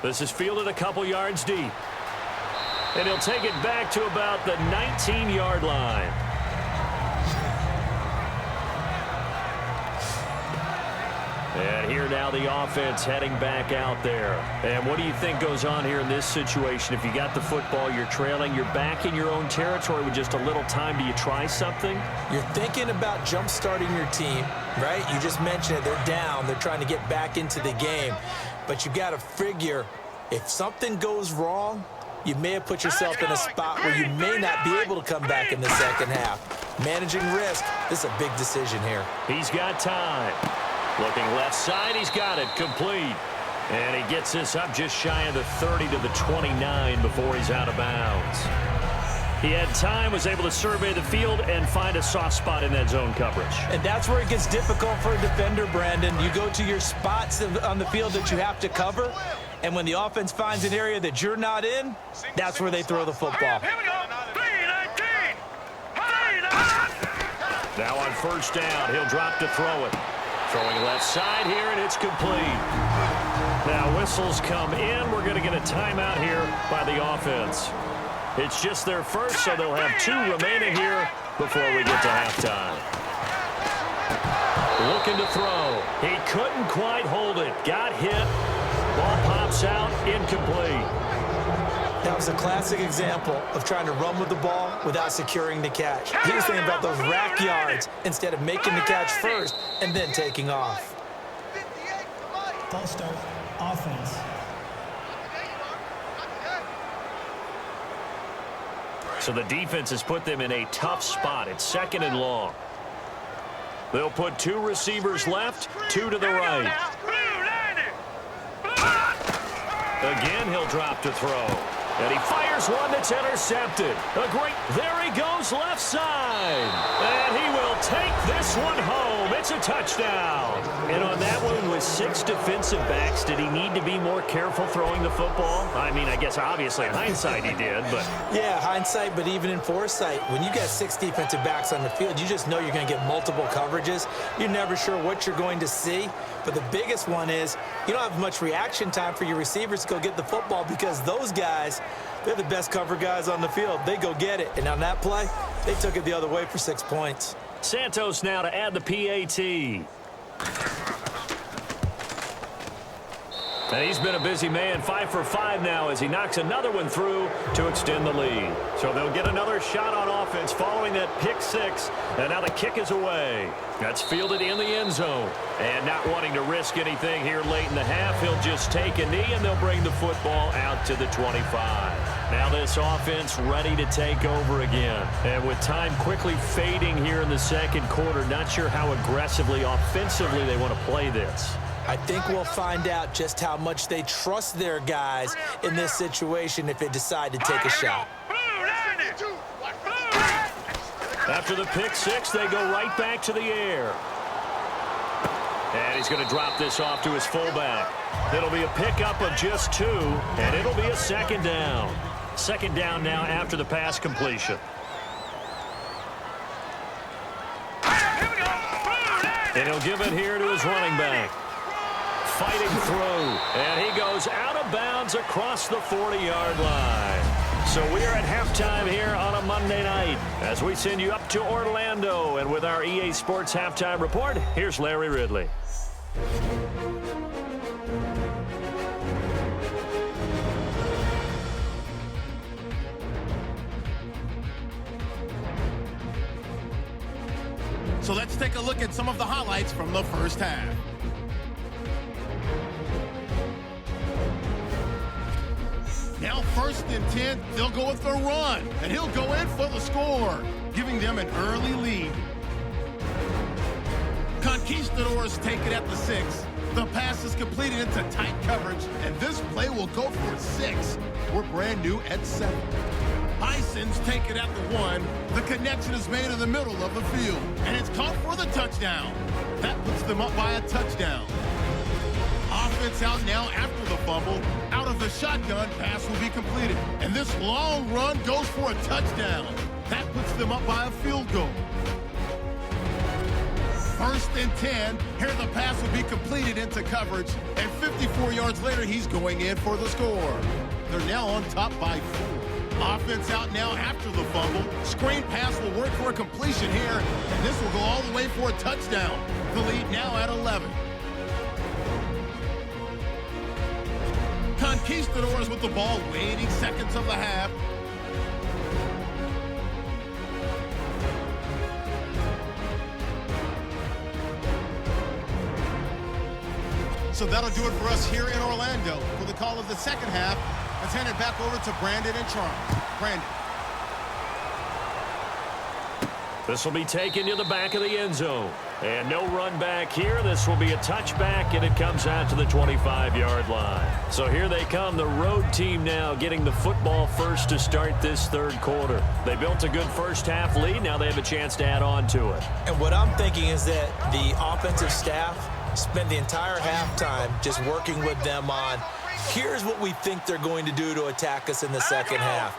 This is fielded a couple yards deep. And he'll take it back to about the 19-yard line. And here now the offense heading back out there. And what do you think goes on here in this situation? If you got the football, you're trailing, you're back in your own territory with just a little time. Do you try something? You're thinking about jump-starting your team, right? You just mentioned it. They're down. They're trying to get back into the game. But you got to figure, if something goes wrong, you may have put yourself in a spot where you may not be able to come back in the second half. Managing risk, this is a big decision here. He's got time. Looking left side, he's got it complete. And he gets this up just shy of the 30 to the 29 before he's out of bounds. He had time, was able to survey the field and find a soft spot in that zone coverage. And that's where it gets difficult for a defender, Brandon. You go to your spots on the field that you have to cover, and when the offense finds an area that you're not in, that's where they throw the football. Here we go. 3-19. Now on first down, he'll drop to throw it. Throwing left side here, and it's complete. Now whistles come in. We're going to get a timeout here by the offense. It's just their first, so they'll have 2 remaining here before we get to halftime. Looking to throw. He couldn't quite hold it. Got hit. Ball pops out, incomplete. That was a classic example of trying to run with the ball without securing the catch. He was thinking about those rack yards instead of making the catch first and then taking off. Ball start, offense. So the defense has put them in a tough spot. It's 2nd and long. They'll put 2 receivers left, 2 to the right. Again, he'll drop to throw. And he fires one that's intercepted. There he goes left side. And he will take this one home. It's a touchdown. And on that one with 6 defensive backs, did he need to be more careful throwing the football? I mean, I guess obviously in hindsight he did, but... Yeah, hindsight, but even in foresight, when you got 6 defensive backs on the field, you just know you're going to get multiple coverages. You're never sure what you're going to see. But the biggest one is you don't have much reaction time for your receivers to go get the football because those guys, they're the best cover guys on the field. They go get it. And on that play, they took it the other way for 6 points. Santos now to add the PAT. And he's been a busy man, 5 for 5 now as he knocks another one through to extend the lead. So they'll get another shot on offense following that pick 6. And now the kick is away. That's fielded in the end zone. And not wanting to risk anything here late in the half, he'll just take a knee and they'll bring the football out to the 25. Now this offense ready to take over again. And with time quickly fading here in the second quarter, not sure how aggressively, offensively they want to play this. I think we'll find out just how much they trust their guys in this situation if they decide to take a shot. After the pick 6, they go right back to the air. And he's going to drop this off to his fullback. It'll be a pickup of just 2, and it'll be a 2nd down. 2nd down now after the pass completion. And he'll give it here to his running back. Fighting through, and he goes out of bounds across the 40-yard line. So we are at halftime here on a Monday night as we send you up to Orlando. And with our EA Sports Halftime Report, here's Larry Ridley. So let's take a look at some of the highlights from the first half. Now 1st and 10, they'll go with the run, and he'll go in for the score, giving them an early lead. Conquistadors take it at the 6. The pass is completed into tight coverage, and this play will go for 6. We're brand new at 7. Bisons take it at the 1. The connection is made in the middle of the field, and it's caught for the touchdown. That puts them up by a touchdown. Offense out now after the fumble. Out of the shotgun, pass will be completed. And this long run goes for a touchdown. That puts them up by a field goal. 1st and 10. Here the pass will be completed into coverage. And 54 yards later, he's going in for the score. They're now on top by 4. Offense out now after the fumble. Screen pass will work for a completion here. And this will go all the way for a touchdown. The lead now at 11. Conquistadors with the ball, waiting seconds of the half. So that'll do it for us here in Orlando. For the call of the second half, let's hand it back over to Brandon and Charles. Brandon. This will be taken to the back of the end zone. And no run back here. This will be a touchback, and it comes out to the 25-yard line. So here they come, the road team now getting the football first to start this third quarter. They built a good first half lead. Now they have a chance to add on to it. And what I'm thinking is that the offensive staff spent the entire halftime just working with them on, here's what we think they're going to do to attack us in the second half.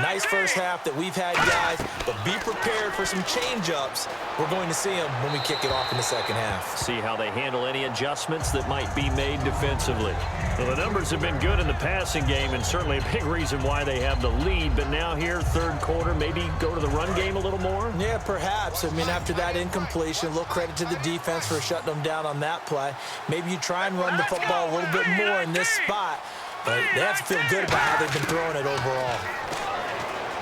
Nice first half that we've had, guys, but be prepared for some change-ups. We're going to see them when we kick it off in the second half. See how they handle any adjustments that might be made defensively. Well, the numbers have been good in the passing game, and certainly a big reason why they have the lead. But now here, third quarter, maybe go to the run game a little more? Yeah, perhaps. I mean, after that incompletion, a little credit to the defense for shutting them down on that play. Maybe you try and run the football a little bit more in this spot, but they have to feel good about how they've been throwing it overall.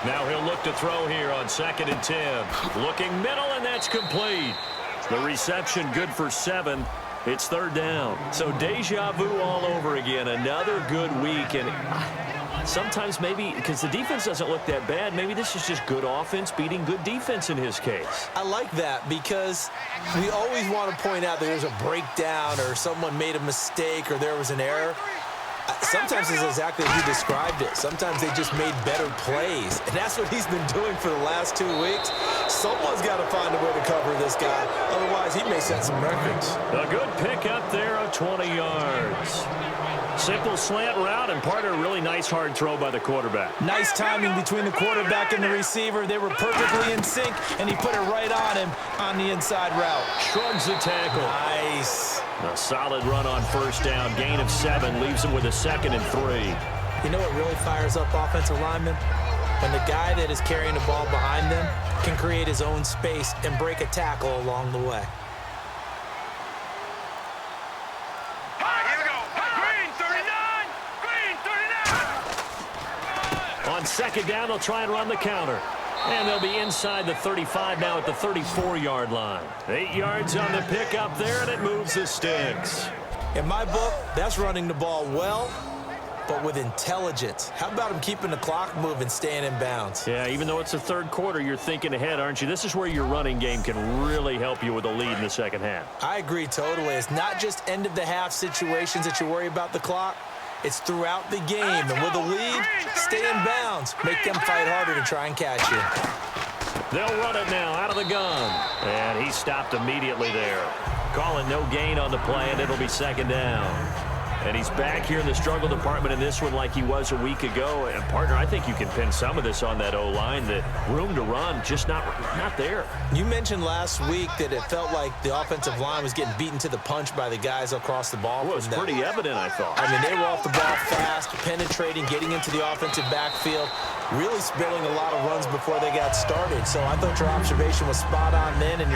Now he'll look to throw here on 2nd and 10. Looking middle, and that's complete. The reception good for 7. It's third down. So deja vu all over again. Another good week. And sometimes maybe, because the defense doesn't look that bad, maybe this is just good offense beating good defense in his case. I like that because we always want to point out that there's a breakdown or someone made a mistake or there was an error. Sometimes it's exactly as you described it. Sometimes they just made better plays. And that's what he's been doing for the last 2 weeks. Someone's got to find a way to cover this guy. Otherwise, he may set some records. A good pick up there of 20 yards. Simple slant route and part of a really nice hard throw by the quarterback. Nice timing between the quarterback and the receiver. They were perfectly in sync, and he put it right on him on the inside route. Shrugs the tackle. Nice. A solid run on first down. Gain of 7 leaves him with a 2nd and 3. You know what really fires up offensive linemen? When the guy that is carrying the ball behind them can create his own space and break a tackle along the way. On 2nd down, they'll try and run the counter. And they'll be inside the 35 now at the 34-yard line. 8 yards on the pickup there, and it moves the sticks. In my book, that's running the ball well, but with intelligence. How about him keeping the clock moving, staying in bounds? Yeah, even though it's the third quarter, you're thinking ahead, aren't you? This is where your running game can really help you with a lead in the second half. I agree totally. It's not just end-of-the-half situations that you worry about the clock. It's throughout the game, and with a lead, stay in bounds. Make them fight harder to try and catch you. They'll run it now out of the gun. And he stopped immediately there. Calling no gain on the play, and it'll be 2nd down. And he's back here in the struggle department in this one like he was a week ago. And, partner, I think you can pin some of this on that O-line. The room to run, just not there. You mentioned last week that it felt like the offensive line was getting beaten to the punch by the guys across the ball. Well, it was pretty evident, I thought. I mean, they were off the ball fast, penetrating, getting into the offensive backfield, really spilling a lot of runs before they got started. So I thought your observation was spot on then, and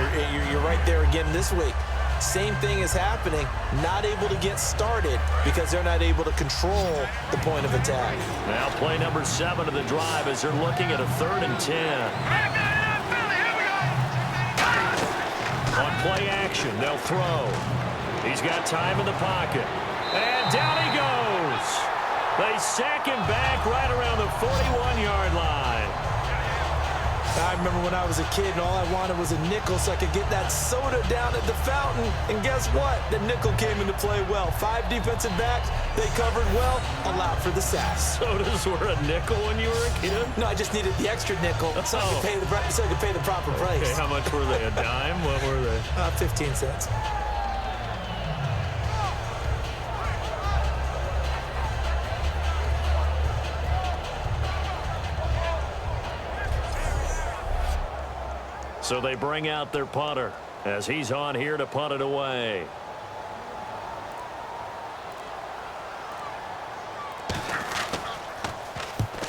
you're right there again this week. Same thing is happening, not able to get started because they're not able to control the point of attack. Now play number 7 of the drive as they're looking at a 3rd and 10. play action. They'll throw. He's got time in the pocket. And down he goes. They sack him back right around the 41-yard line. I remember when I was a kid and all I wanted was a nickel so I could get that soda down at the fountain. And guess what? The nickel came into play well. 5 defensive backs, they covered well, allowed for the sack. Sodas were a nickel when you were a kid? No, I just needed the extra nickel so I could pay the proper price. Okay, how much were they? A dime? What were they? 15 cents. So they bring out their punter as he's on here to punt it away.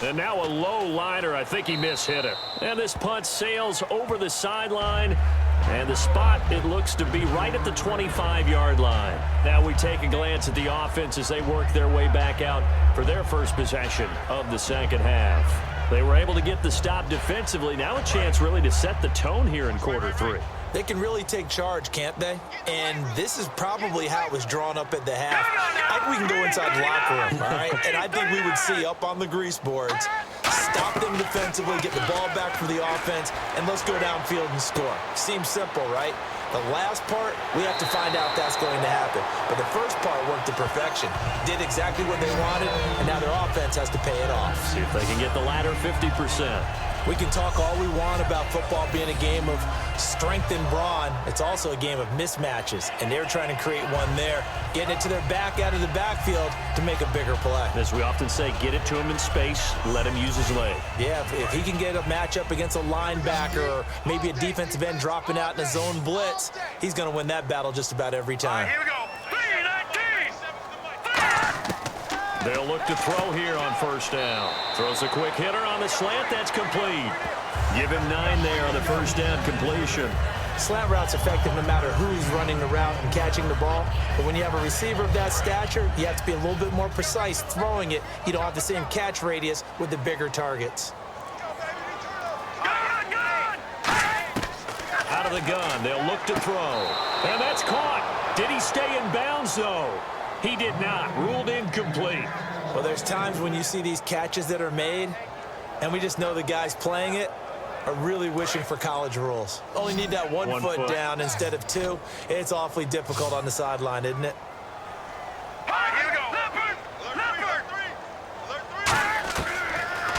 And now a low liner. I think he mishit it. And this punt sails over the sideline. And the spot, it looks to be right at the 25-yard line. Now we take a glance at the offense as they work their way back out for their first possession of the second half. They were able to get the stop defensively. Now a chance really to set the tone here in quarter 3. They can really take charge, can't they? And this is probably how it was drawn up at the half. I think we can go inside the locker room, all right? And I think we would see up on the grease boards, stop them defensively, get the ball back for the offense, and let's go downfield and score. Seems simple, right? The last part, we have to find out if that's going to happen. But the first part worked to perfection. Did exactly what they wanted, and now their offense has to pay it off. See if they can get the latter 50%. We can talk all we want about football being a game of strength and brawn. It's also a game of mismatches, and they're trying to create one there, getting it to their back out of the backfield to make a bigger play. As we often say, get it to him in space, let him use his leg. Yeah, if he can get a matchup against a linebacker or maybe a defensive end dropping out in a zone blitz, he's going to win that battle just about every time. Here we go. 3-19. They'll look to throw here on first down. Throws a quick hitter on the slant. That's complete. Give him 9 there on the first down completion. Slant route's effective no matter who's running the route and catching the ball. But when you have a receiver of that stature, you have to be a little bit more precise throwing it. You don't have the same catch radius with the bigger targets. Out of the gun, they'll look to throw. And that's caught. Did he stay in bounds, though? He did not. Ruled incomplete. Well, there's times when you see these catches that are made, and we just know the guys playing it are really wishing for college rules. Only need that one foot down instead of 2. It's awfully difficult on the sideline, isn't it? Here we go.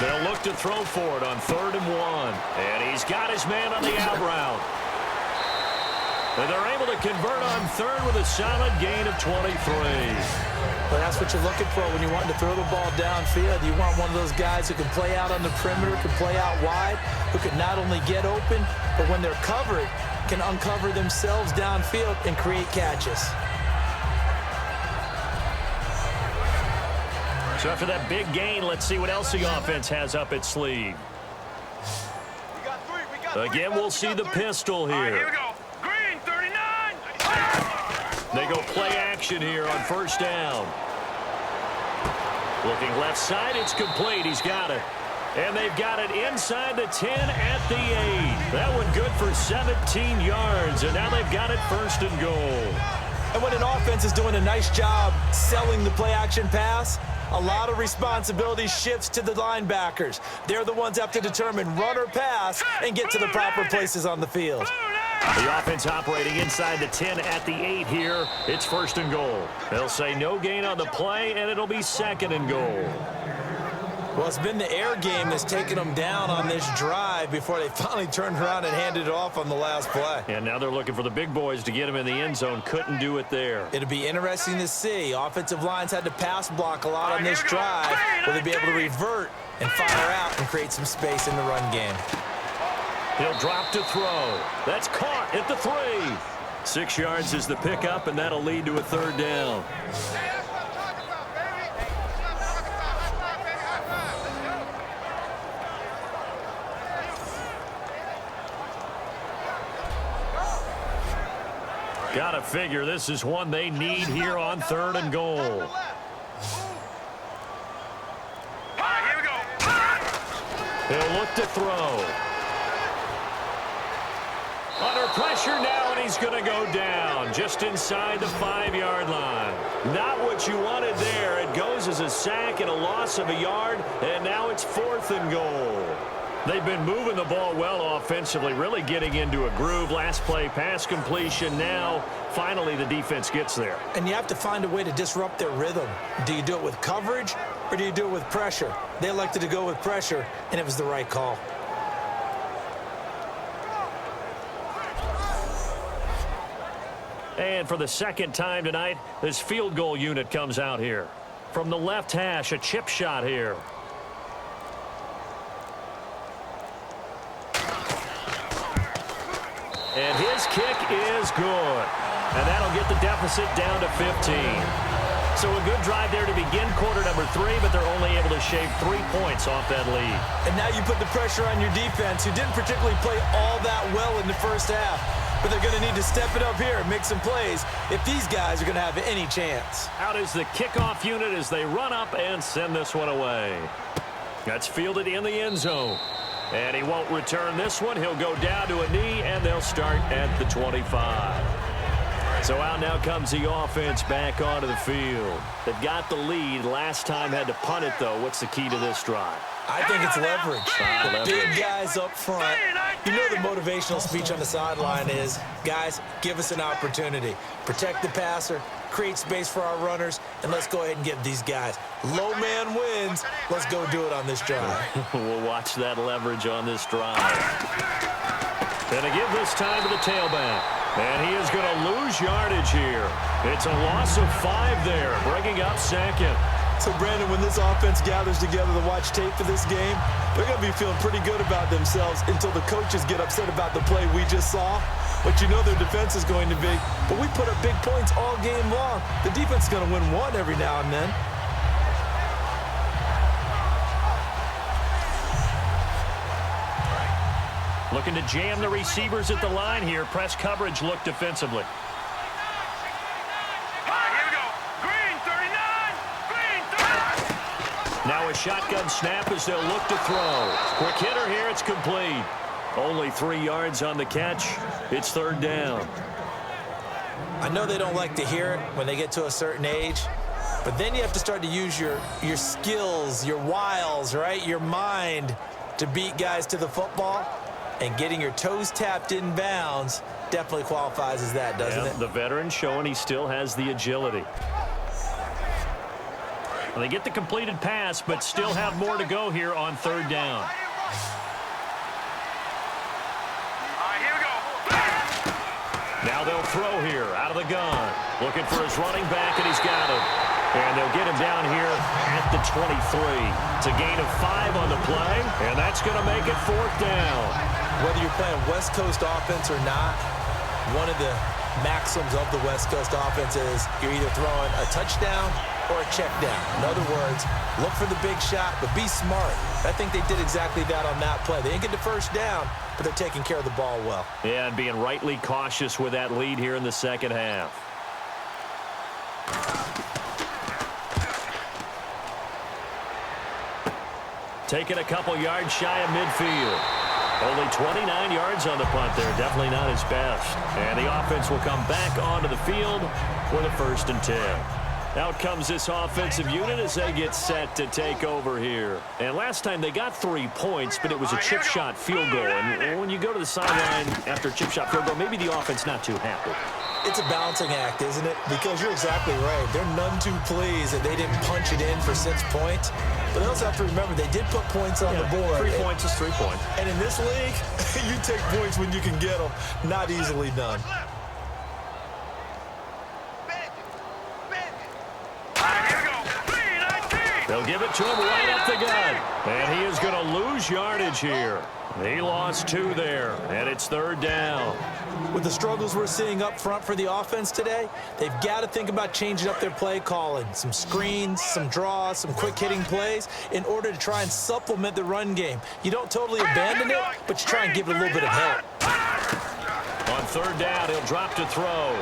They'll look to throw for it on 3rd and 1. And he's got his man on the out route. And they're able to convert on 3rd with a solid gain of 23. Well, that's what you're looking for when you want to throw the ball downfield. You want one of those guys who can play out on the perimeter, can play out wide, who can not only get open, but when they're covered, can uncover themselves downfield and create catches. So after that big gain, let's see what else the offense has up its sleeve. Again, we'll see the pistol Here here. we go. Green, 39. They go play action here on first down. Looking left side, it's complete. He's got it. And they've got it inside the 10 at the 8. That one good for 17 yards, and now they've got it 1st and goal. And when an offense is doing a nice job selling the play-action pass, a lot of responsibility shifts to the linebackers. They're the ones that have to determine run or pass and get to the proper places on the field. The offense operating inside the 10 at the 8 here. It's 1st and goal. They'll say no gain on the play, and it'll be 2nd and goal. Well, it's been the air game that's taken them down on this drive before they finally turned around and handed it off on the last play. And now they're looking for the big boys to get him in the end zone. Couldn't do it there. It'll be interesting to see. Offensive lines had to pass block a lot on this drive. Will they be able to revert and fire out and create some space in the run game? He'll drop to throw. That's caught at the 3. 6 yards is the pickup, and that'll lead to a 3rd down. Gotta figure this is one they need here on 3rd and goal. Here we go. He'll look to throw. Under pressure now, and he's going to go down just inside the 5-yard line. Not what you wanted there. It goes as a sack and a loss of a yard, and now it's 4th and goal. They've been moving the ball well offensively, really getting into a groove. Last play, pass completion. Now, finally, the defense gets there. And you have to find a way to disrupt their rhythm. Do you do it with coverage, or do you do it with pressure? They elected to go with pressure, and it was the right call. And for the second time tonight, this field goal unit comes out here. From the left hash, a chip shot here. And his kick is good. And that'll get the deficit down to 15. So a good drive there to begin quarter number 3, but they're only able to shave 3 points off that lead. And now you put the pressure on your defense, who didn't particularly play all that well in the first half. But they're going to need to step it up here and make some plays if these guys are going to have any chance. Out is the kickoff unit as they run up and send this one away. That's fielded in the end zone. And he won't return this one. He'll go down to a knee, and they'll start at the 25. So out now comes the offense back onto the field. They've got the lead. Last time had to punt it, though. What's the key to this drive? I think it's leverage. Leverage. Big guys up front. You know the motivational speech on the sideline is, guys, give us an opportunity. Protect the passer, create space for our runners, and let's go ahead and get these guys. Low man wins. Let's go do it on this drive. We'll watch that leverage on this drive. And to give this time to the tailback. And he is going to lose yardage here. It's a loss of 5 there, bringing up second. So, Brandon, when this offense gathers together to watch tape for this game, they're going to be feeling pretty good about themselves until the coaches get upset about the play we just saw. But you know their defense is going to be. But we put up big points all game long. The defense is going to win one every now and then. Looking to jam the receivers at the line here. Press coverage look defensively. Now a shotgun snap as they'll look to throw. Quick hitter here. It's complete. Only 3 yards on the catch. It's 3rd down. I know they don't like to hear it when they get to a certain age, but then you have to start to use your skills, your wiles, right? Your mind to beat guys to the football. And getting your toes tapped in bounds definitely qualifies as that, doesn't it? The veteran showing he still has the agility. Well, they get the completed pass, but still have more to go here on 3rd down. Here we go. Now they'll throw here out of the gun. Looking for his running back, and he's got him. And they'll get him down here at the 23. It's a gain of 5 on the play, and that's going to make it 4th down. Whether you're playing West Coast offense or not, one of the maxims of the West Coast offense is you're either throwing a touchdown or a check down. In other words, look for the big shot, but be smart. I think they did exactly that on that play. They didn't get the first down, but they're taking care of the ball well. Yeah, and being rightly cautious with that lead here in the second half. Taking a couple yards shy of midfield. Only 29 yards on the punt there. Definitely not his best. And the offense will come back onto the field for the 1st and 10. Out comes this offensive unit as they get set to take over here. And last time they got 3 points, but it was a chip shot field goal. And when you go to the sideline after a chip shot field goal, maybe the offense not too happy. It's a balancing act, isn't it? Because you're exactly right. They're none too pleased that they didn't punch it in for 6 points. But they also have to remember they did put points on the board. 3 points is 3 points. And in this league, you take points when you can get them. Not easily done. They'll give it to him right up the gut. And he is going to lose yardage here. He lost 2 there, and it's 3rd down. With the struggles we're seeing up front for the offense today, they've got to think about changing up their play calling. Some screens, some draws, some quick-hitting plays in order to try and supplement the run game. You don't totally abandon it, but you try and give it a little bit of help. On 3rd down, he'll drop to throw.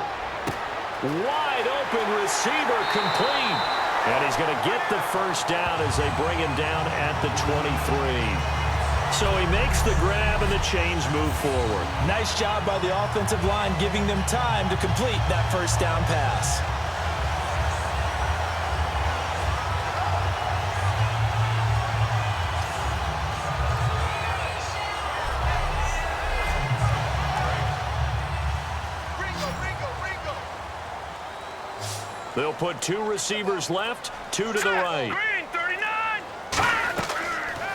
Wide open receiver complete. And he's going to get the 1st down as they bring him down at the 23. So he makes the grab and the chains move forward. Nice job by the offensive line, giving them time to complete that first down pass. They'll put 2 receivers left, 2 to the right. Green, 39.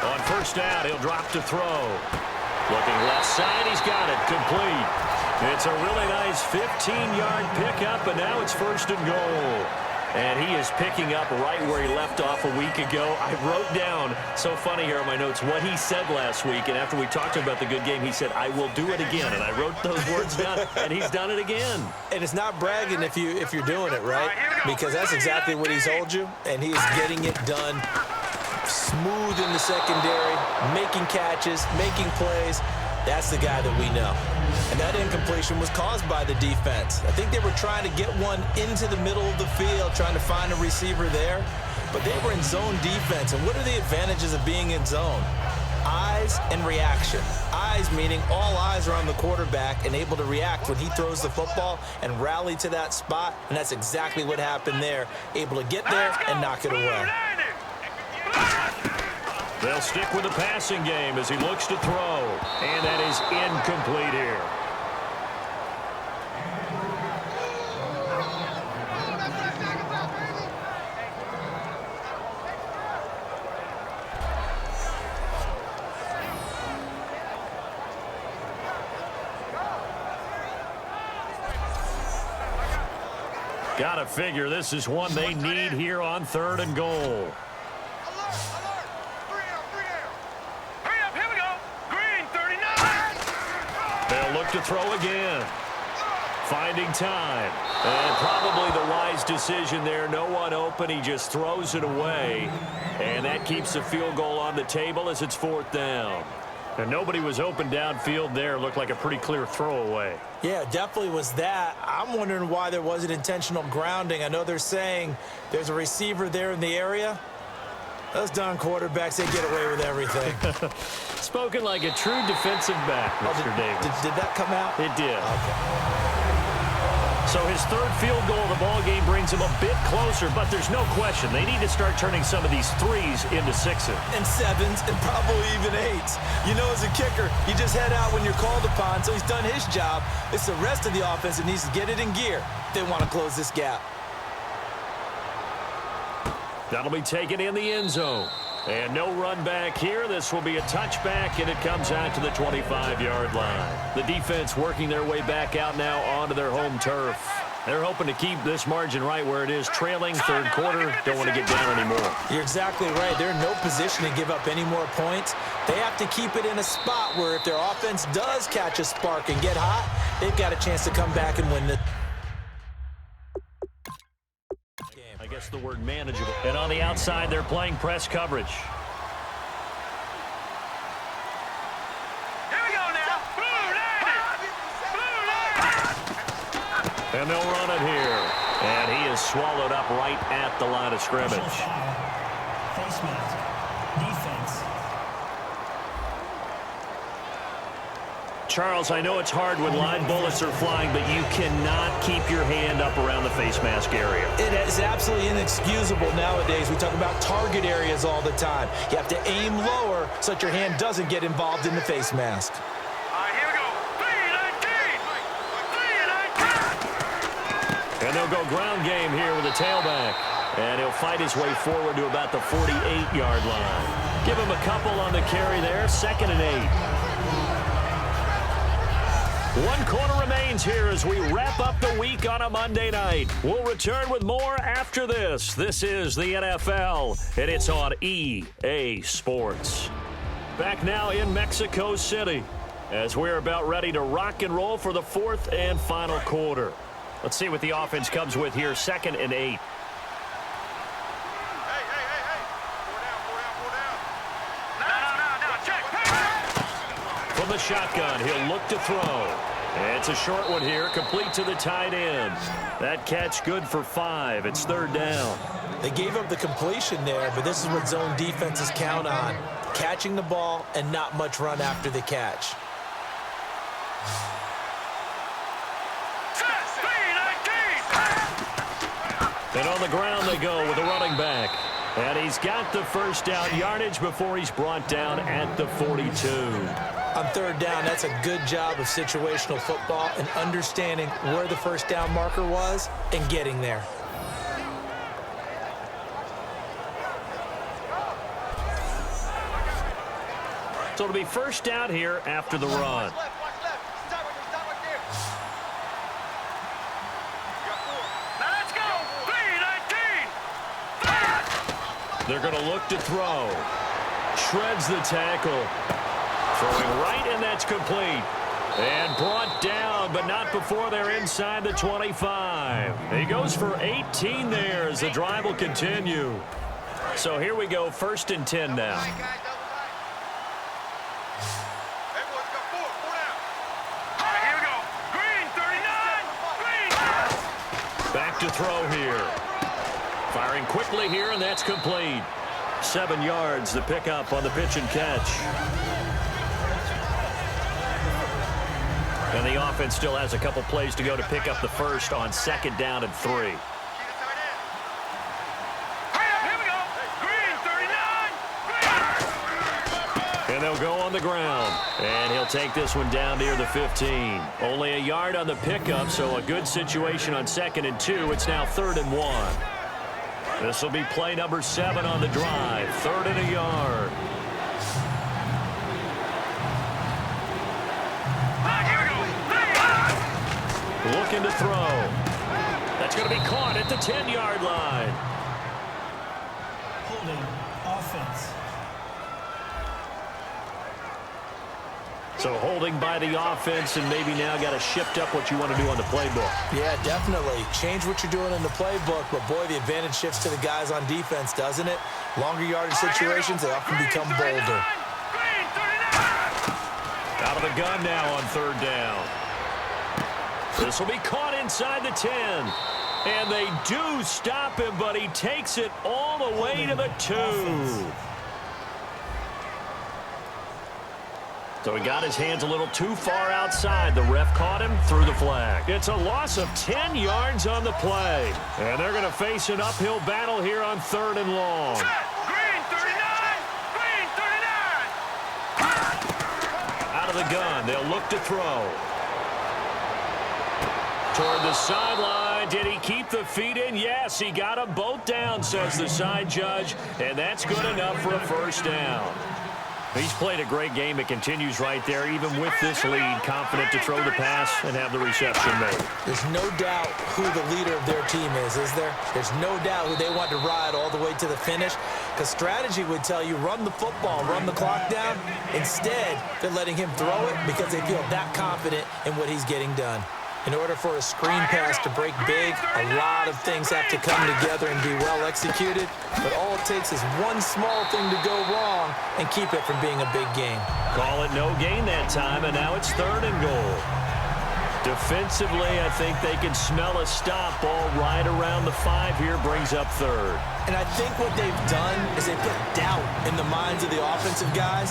On first down, he'll drop to throw. Looking left side, he's got it. Complete. It's a really nice 15-yard pickup, and now it's first and goal. And he is picking up right where he left off a week ago. I wrote down, so funny here on my notes, what he said last week. And after we talked about the good game, he said, I will do it again. And I wrote those words down, and he's done it again. And it's not bragging if you're doing it, right? Because that's exactly what he's told you, and he is getting it done smooth in the secondary, making catches, making plays. That's the guy that we know. And that incompletion was caused by the defense. I think they were trying to get one into the middle of the field, trying to find a receiver there. But they were in zone defense. And what are the advantages of being in zone? Eyes and reaction. Eyes meaning all eyes are on the quarterback and able to react when he throws the football and rally to that spot. And that's exactly what happened there. Able to get there and knock it away. They'll stick with the passing game as he looks to throw. And that is incomplete here. Gotta figure this is one they need here on 3rd and goal. They'll look to throw again. Finding time. And probably the wise decision there. No one open. He just throws it away. And that keeps the field goal on the table as it's 4th down. And nobody was open downfield there. Looked like a pretty clear throwaway. Yeah, definitely was that. I'm wondering why there wasn't intentional grounding. I know they're saying there's a receiver there in the area. Those darn quarterbacks, they get away with everything. Spoken like a true defensive back, Mr. Davis. Did that come out? It did. Okay. So his 3rd field goal of the ball game brings him a bit closer, but there's no question they need to start turning some of these 3s into 6s. And 7s and probably even 8s. You know, as a kicker, you just head out when you're called upon, so he's done his job. It's the rest of the offense that needs to get it in gear if they want to close this gap. That'll be taken in the end zone. And no run back here. This will be a touchback, and it comes out to the 25-yard line. The defense working their way back out now onto their home turf. They're hoping to keep this margin right where it is, trailing 3rd quarter. Don't want to get down anymore. You're exactly right. They're in no position to give up any more points. They have to keep it in a spot where if their offense does catch a spark and get hot, they've got a chance to come back and win the I guess the word manageable. And on the outside, they're playing press coverage. Here we go now. And they'll run it here. And he is swallowed up right at the line of scrimmage. Face mask. Defense. Charles, I know it's hard when live bullets are flying, but you cannot keep your hand up around the face mask area. It is absolutely inexcusable nowadays. We talk about target areas all the time. You have to aim lower so that your hand doesn't get involved in the face mask. All right, here we go. 3-19. And they'll go ground game here with a tailback. And he'll fight his way forward to about the 48-yard line. Give him a couple on the carry there. 2nd and 8. 1 quarter remains here as we wrap up the week on a Monday night. We'll return with more after this. This is the NFL, and it's on EA Sports. Back now in Mexico City as we're about ready to rock and roll for the 4th and final quarter. Let's see what the offense comes with here, 2nd and 8. From the shotgun, he'll look to throw. It's a short one here, complete to the tight end. That catch good for 5. It's third down. They gave up the completion there, but this is what zone defenses count on. Catching the ball and not much run after the catch. And on the ground they go with a running back. And he's got the first down yardage before he's brought down at the 42. On third down, that's a good job of situational football and understanding where the first down marker was and getting there. So it'll be first down here after the run. They're going to look to throw. Shreds the tackle. Throwing right, and that's complete. And brought down, but not before they're inside the 25. He goes for 18 there as the drive will continue. So here we go, 1st and 10 now. Back to throw here. Firing quickly here, and that's complete. 7 yards, the pickup on the pitch and catch. And the offense still has a couple plays to go to pick up the first on 2nd down and 3. And they'll go on the ground. And he'll take this one down near the 15. Only a yard on the pickup, so a good situation on 2nd and 2. It's now 3rd and 1. This will be play number 7 on the drive. 3rd and a yard. Looking to throw. That's going to be caught at the 10-yard line. Holding offense. So holding by the offense, and maybe now got to shift up what you want to do on the playbook. Yeah, definitely. Change what you're doing in the playbook, but boy, the advantage shifts to the guys on defense, doesn't it? Longer yardage situations, they often become bolder. Out of the gun now on 3rd down. This will be caught inside the 10. And they do stop him, but he takes it all the way to the 2. So he got his hands a little too far outside. The ref caught him, threw the flag. It's a loss of 10 yards on the play. And they're going to face an uphill battle here on 3rd and long. Green 39! Green 39! Out of the gun, they'll look to throw. Toward the sideline. Did he keep the feet in? Yes, he got them both down, says the side judge. And that's good enough for a first down. He's played a great game. It continues right there, even with this lead, confident to throw the pass and have the reception made. There's no doubt who the leader of their team is there? There's no doubt who they want to ride all the way to the finish, because strategy would tell you run the football, run the clock down. Instead, they're letting him throw it because they feel that confident in what he's getting done. In order for a screen pass to break big, a lot of things have to come together and be well executed. But all it takes is one small thing to go wrong and keep it from being a big game. Call it no gain that time, and now it's 3rd and goal. Defensively, I think they can smell a stop. Ball right around the 5 here, brings up 3rd. And I think what they've done is they put doubt in the minds of the offensive guys.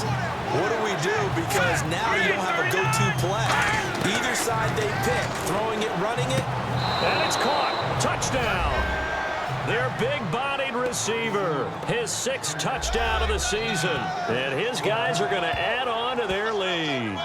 What do we do? Because now you don't have a go-to play. Either side they pick, throwing it, running it. And it's caught. Touchdown. Their big-bodied receiver. His 6th touchdown of the season. And his guys are going to add on to their lead.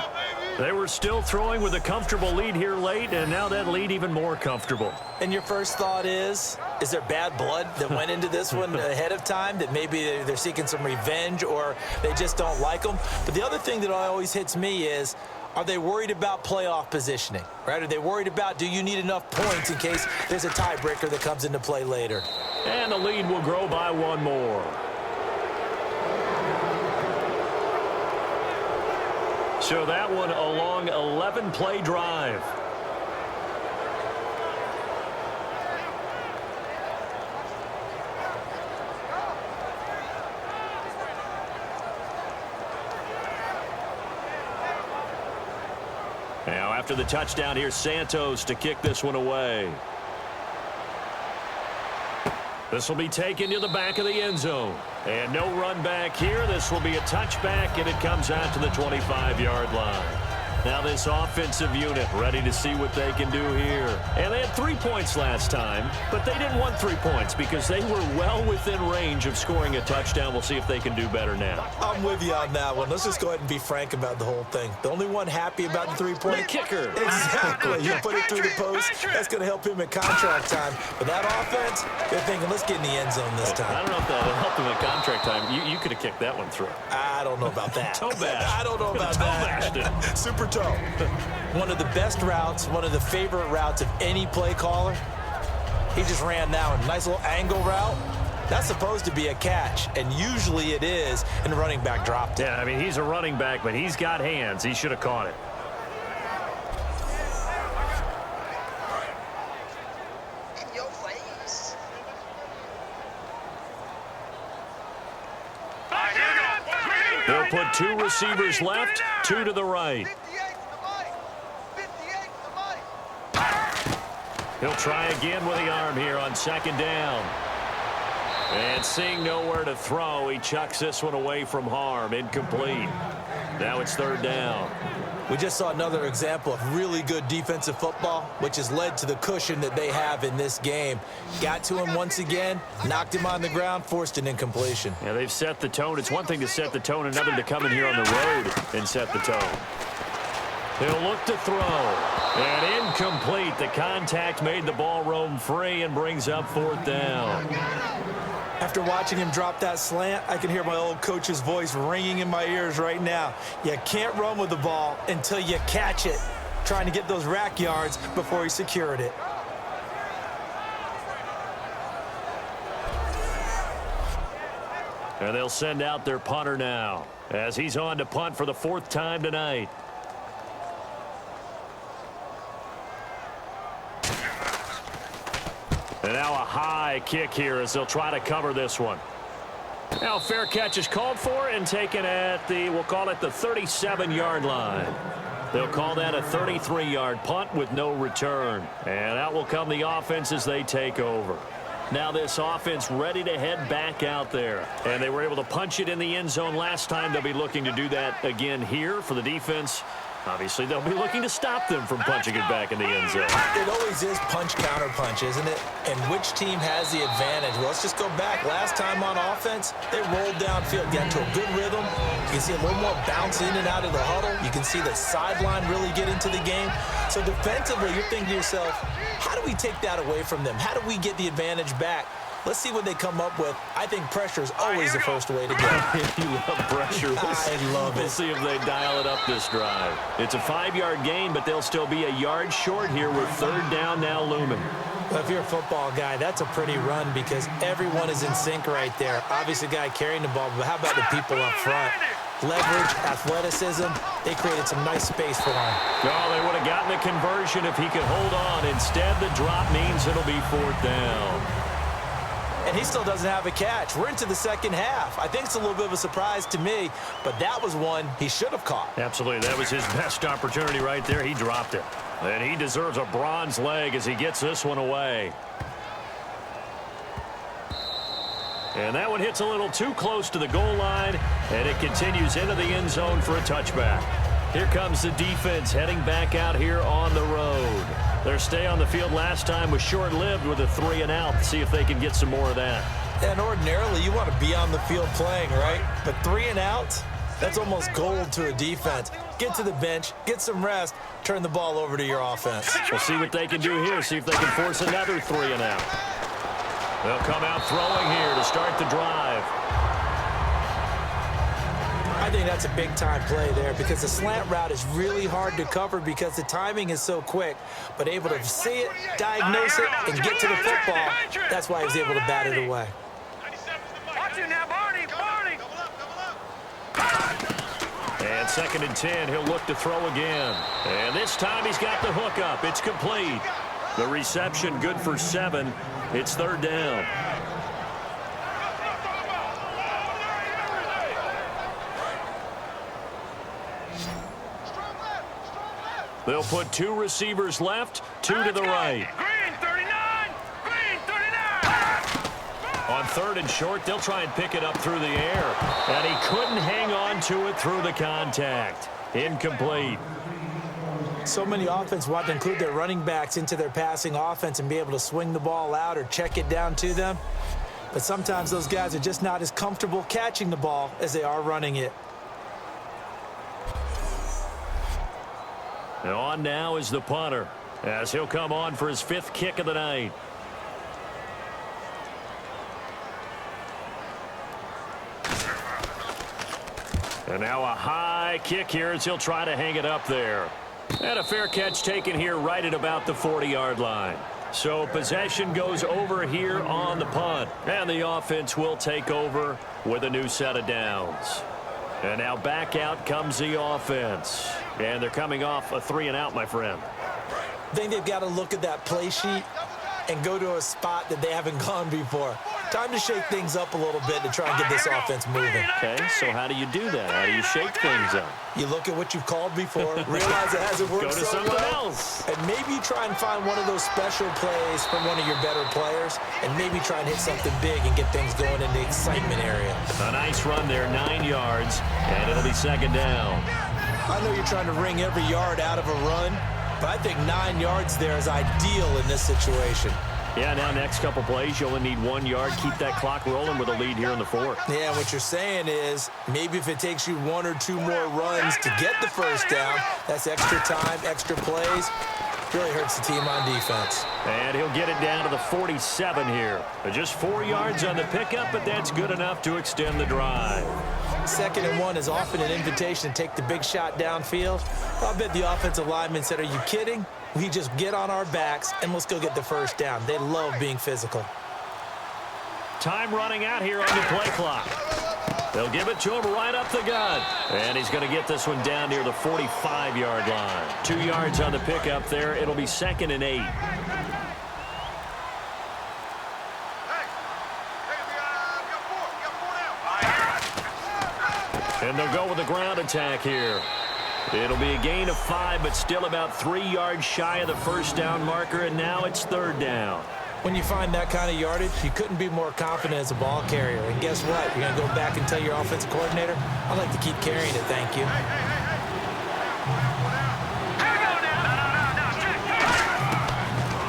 They were still throwing with a comfortable lead here late, and now that lead even more comfortable. And your first thought is there bad blood that went into this one ahead of time, that maybe they're seeking some revenge or they just don't like them? But the other thing that always hits me is, are they worried about playoff positioning, right? Are they worried about, do you need enough points in case there's a tiebreaker that comes into play later? And the lead will grow by 1 more. So that one a long 11-play drive. Now after the touchdown, here's Santos to kick this one away. This will be taken to the back of the end zone. And no run back here. This will be a touchback, and it comes out to the 25-yard line. Now this offensive unit ready to see what they can do here. And they had 3 points last time, but they didn't want 3 points because they were well within range of scoring a touchdown. We'll see if they can do better now. I'm with you on that one. Let's just go ahead and be frank about the whole thing. The only one happy about the 3-point The kicker. Exactly. You put it through the post. That's going to help him in contract time. But that offense, they're thinking, let's get in the end zone this time. I don't know if that'll help him in contract time. You could have kicked that one through. I don't know about that. Toe bash. I don't know about Toe bashed that. it. Super toe. One of the best routes, one of the favorite routes of any play caller. He just ran that one. Nice little angle route. That's supposed to be a catch, and usually it is, and the running back dropped it. Yeah, I mean, he's a running back, but he's got hands. He should have caught it. In your face. They'll put 2 receivers left, 2 to the right. 58 to the mic. 58 to the mic. He'll try again with the arm here on second down. And seeing nowhere to throw, he chucks this one away from harm. Incomplete. Now it's third down. We just saw another example of really good defensive football, which has led to the cushion that they have in this game. Got to him once again, knocked him on the ground, forced an incompletion. Yeah, they've set the tone. It's one thing to set the tone, another to come in here on the road and set the tone. He'll look to throw. And incomplete. The contact made the ball roam free and brings up fourth down. After watching him drop that slant, I can hear my old coach's voice ringing in my ears right now. You can't run with the ball until you catch it. Trying to get those rack yards before he secured it. And they'll send out their punter now as he's on to punt for the 4th time tonight. And now a high kick here as they'll try to cover this one. Now fair catch is called for and taken at the, we'll call it the 37-yard line. They'll call that a 33-yard punt with no return. And out will come the offense as they take over. Now this offense ready to head back out there. And they were able to punch it in the end zone last time. They'll be looking to do that again here for the defense. Obviously, they'll be looking to stop them from punching it back in the end zone. It always is punch-counter-punch, isn't it? And which team has the advantage? Well, let's just go back. Last time on offense, they rolled downfield, got into a good rhythm. You can see a little more bounce in and out of the huddle. You can see the sideline really get into the game. So defensively, you're thinking to yourself, how do we take that away from them? How do we get the advantage back? Let's see what they come up with. I think pressure is always the first way to go. You love pressure. I love it. We'll see if they dial it up this drive. It's a 5-yard gain, but they'll still be a yard short here with third down now looming. Well, if you're a football guy, that's a pretty run because everyone is in sync right there. Obviously, the guy carrying the ball, but how about the people up front? Leverage, athleticism, they created some nice space for him. Oh, they would have gotten the conversion if he could hold on. Instead, the drop means it'll be fourth down. And he still doesn't have a catch. We're into the second half. I think it's a little bit of a surprise to me, but that was one he should have caught. Absolutely. That was his best opportunity right there. He dropped it. And he deserves a bronze leg as he gets this one away. And that one hits a little too close to the goal line, and it continues into the end zone for a touchback. Here comes the defense heading back out here on the road. Their stay on the field last time was short-lived with a 3-and-out. See if they can get some more of that. And ordinarily, you want to be on the field playing, right? But 3-and-out, that's almost gold to a defense. Get to the bench, get some rest, turn the ball over to your offense. We'll see what they can do here, see if they can force another 3-and-out. They'll come out throwing here to start the drive. I think that's a big-time play there because the slant route is really hard to cover because the timing is so quick. But able to see it, diagnose it, and get to the football, that's why he was able to bat it away. Watch it now, Barney, Barney. And 2nd and 10, he'll look to throw again. And this time he's got the hook up. It's complete. The reception good for 7. It's third down. They'll put 2 receivers left, 2 to the right. Green 39! Green 39! On 3rd and short, they'll try and pick it up through the air. And he couldn't hang on to it through the contact. Incomplete. So many offenses want to include their running backs into their passing offense and be able to swing the ball out or check it down to them. But sometimes those guys are just not as comfortable catching the ball as they are running it. And on now is the punter, as he'll come on for his 5th kick of the night. And now a high kick here as he'll try to hang it up there. And a fair catch taken here right at about the 40-yard line. So possession goes over here on the punt. And the offense will take over with a new set of downs. And now back out comes the offense. And they're coming off a 3-and-out, my friend. I think they've got to look at that play sheet and go to a spot that they haven't gone before. Time to shake things up a little bit to try and get this offense moving. Okay, so how do you do that? How do you shake things up? You look at what you've called before, realize it hasn't worked Go to so something well, else. and maybe try and find one of those special plays from one of your better players, and maybe try and hit something big and get things going in the excitement area. A nice run there, 9 yards, and it'll be 2nd down. I know you're trying to wring every yard out of a run, but I think 9 yards there is ideal in this situation. Yeah, now next couple plays, you only need 1 yard. Keep that clock rolling with a lead here in the 4th. Yeah, what you're saying is maybe if it takes you 1 or 2 more runs to get the first down, that's extra time, extra plays. Really hurts the team on defense. And he'll get it down to the 47 here. Just 4 yards on the pickup, but that's good enough to extend the drive. 2nd and 1 is often an invitation to take the big shot downfield. I bet the offensive lineman said, are you kidding? We just get on our backs and let's go get the first down. They love being physical. Time running out here on the play clock. They'll give it to him right up the gut. And he's going to get this one down near the 45-yard line. 2 yards on the pickup there. It'll be 2nd and 8. And they'll go with the ground attack here. It'll be a gain of 5, but still about 3 yards shy of the first down marker, and now it's 3rd down. When you find that kind of yardage, you couldn't be more confident as a ball carrier. And guess what? You're going to go back and tell your offensive coordinator, I'd like to keep carrying it, thank you.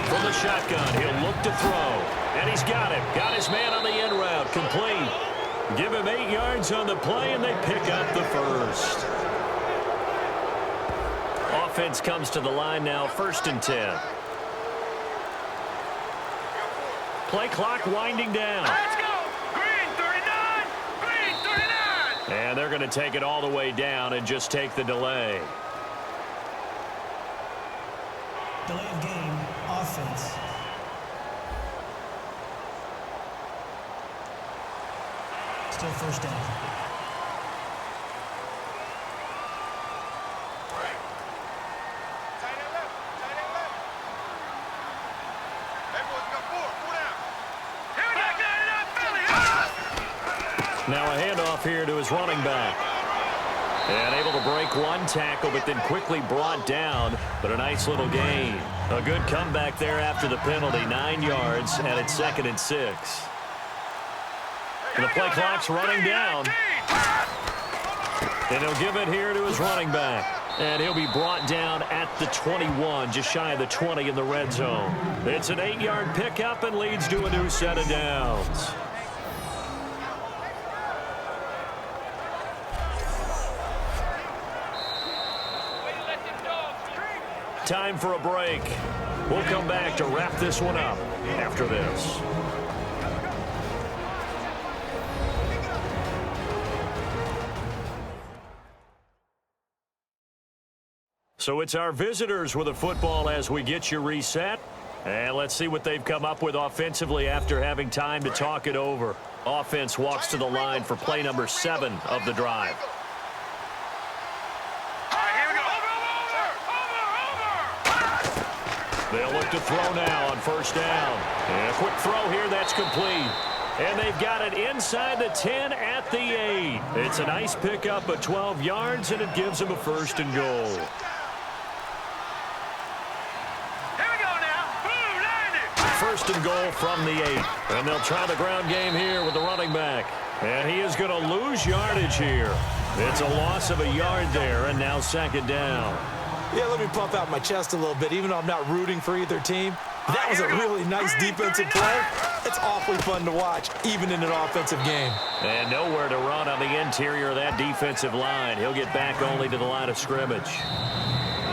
From the shotgun, he'll look to throw. And he's got it. Got his man on the end route. Complete. Give him 8 yards on the play, and they pick up the first. Offense comes to the line now, 1st and 10. Play clock winding down. Let's go! Green 39! Green 39! And they're going to take it all the way down and just take the delay. Delay of game, offense. Still 1st down. Now a handoff here to his running back. And able to break 1 tackle, but then quickly brought down. But a nice little gain. A good comeback there after the penalty. 9 yards, and it's 2nd and 6. And the play clock's running down. And he'll give it here to his running back. And he'll be brought down at the 21, just shy of the 20 in the red zone. It's an 8-yard pickup and leads to a new set of downs. Time for a break. We'll come back to wrap this one up after this. So it's our visitors with the football as we get you reset. And let's see what they've come up with offensively after having time to talk it over. Offense walks to the line for play number 7 of the drive. They'll look to throw now on 1st down. And a quick throw here, that's complete. And they've got it inside the 10 at the 8. It's a nice pickup of 12 yards, and it gives them a 1st and goal. first and goal from the 8. And they'll try the ground game here with the running back. And he is going to lose yardage here. It's a loss of a yard there, and now second down. Yeah, let me puff out my chest a little bit, even though I'm not rooting for either team. That was a really nice defensive play. It's awfully fun to watch, even in an offensive game. And nowhere to run on the interior of that defensive line. He'll get back only to the line of scrimmage.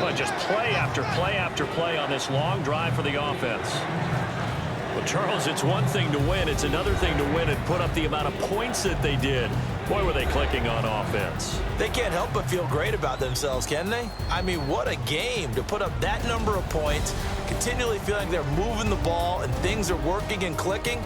But just play after play after play on this long drive for the offense. Well, Charles, it's one thing to win. It's another thing to win and put up the amount of points that they did. Boy, were they clicking on offense. They can't help but feel great about themselves, can they? I mean, what a game to put up that number of points, continually feeling they're moving the ball and things are working and clicking.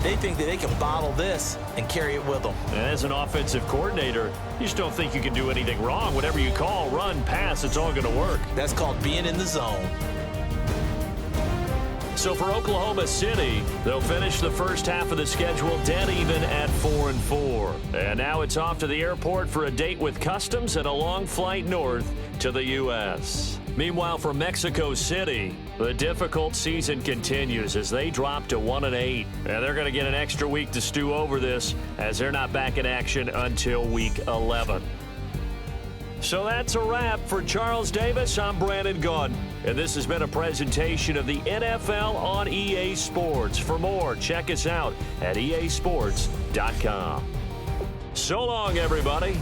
They think that they can bottle this and carry it with them. As an offensive coordinator, you just don't think you can do anything wrong. Whatever you call, run, pass, it's all going to work. That's called being in the zone. So for Oklahoma City, they'll finish the first half of the schedule dead even at 4-4. And now it's off to the airport for a date with Customs and a long flight north to the U.S. Meanwhile, for Mexico City, the difficult season continues as they drop to 1-8. And they're going to get an extra week to stew over this as they're not back in action until week 11. So that's a wrap for Charles Davis. I'm Brandon Gunn, and this has been a presentation of the NFL on EA Sports. For more, check us out at easports.com. So long, everybody.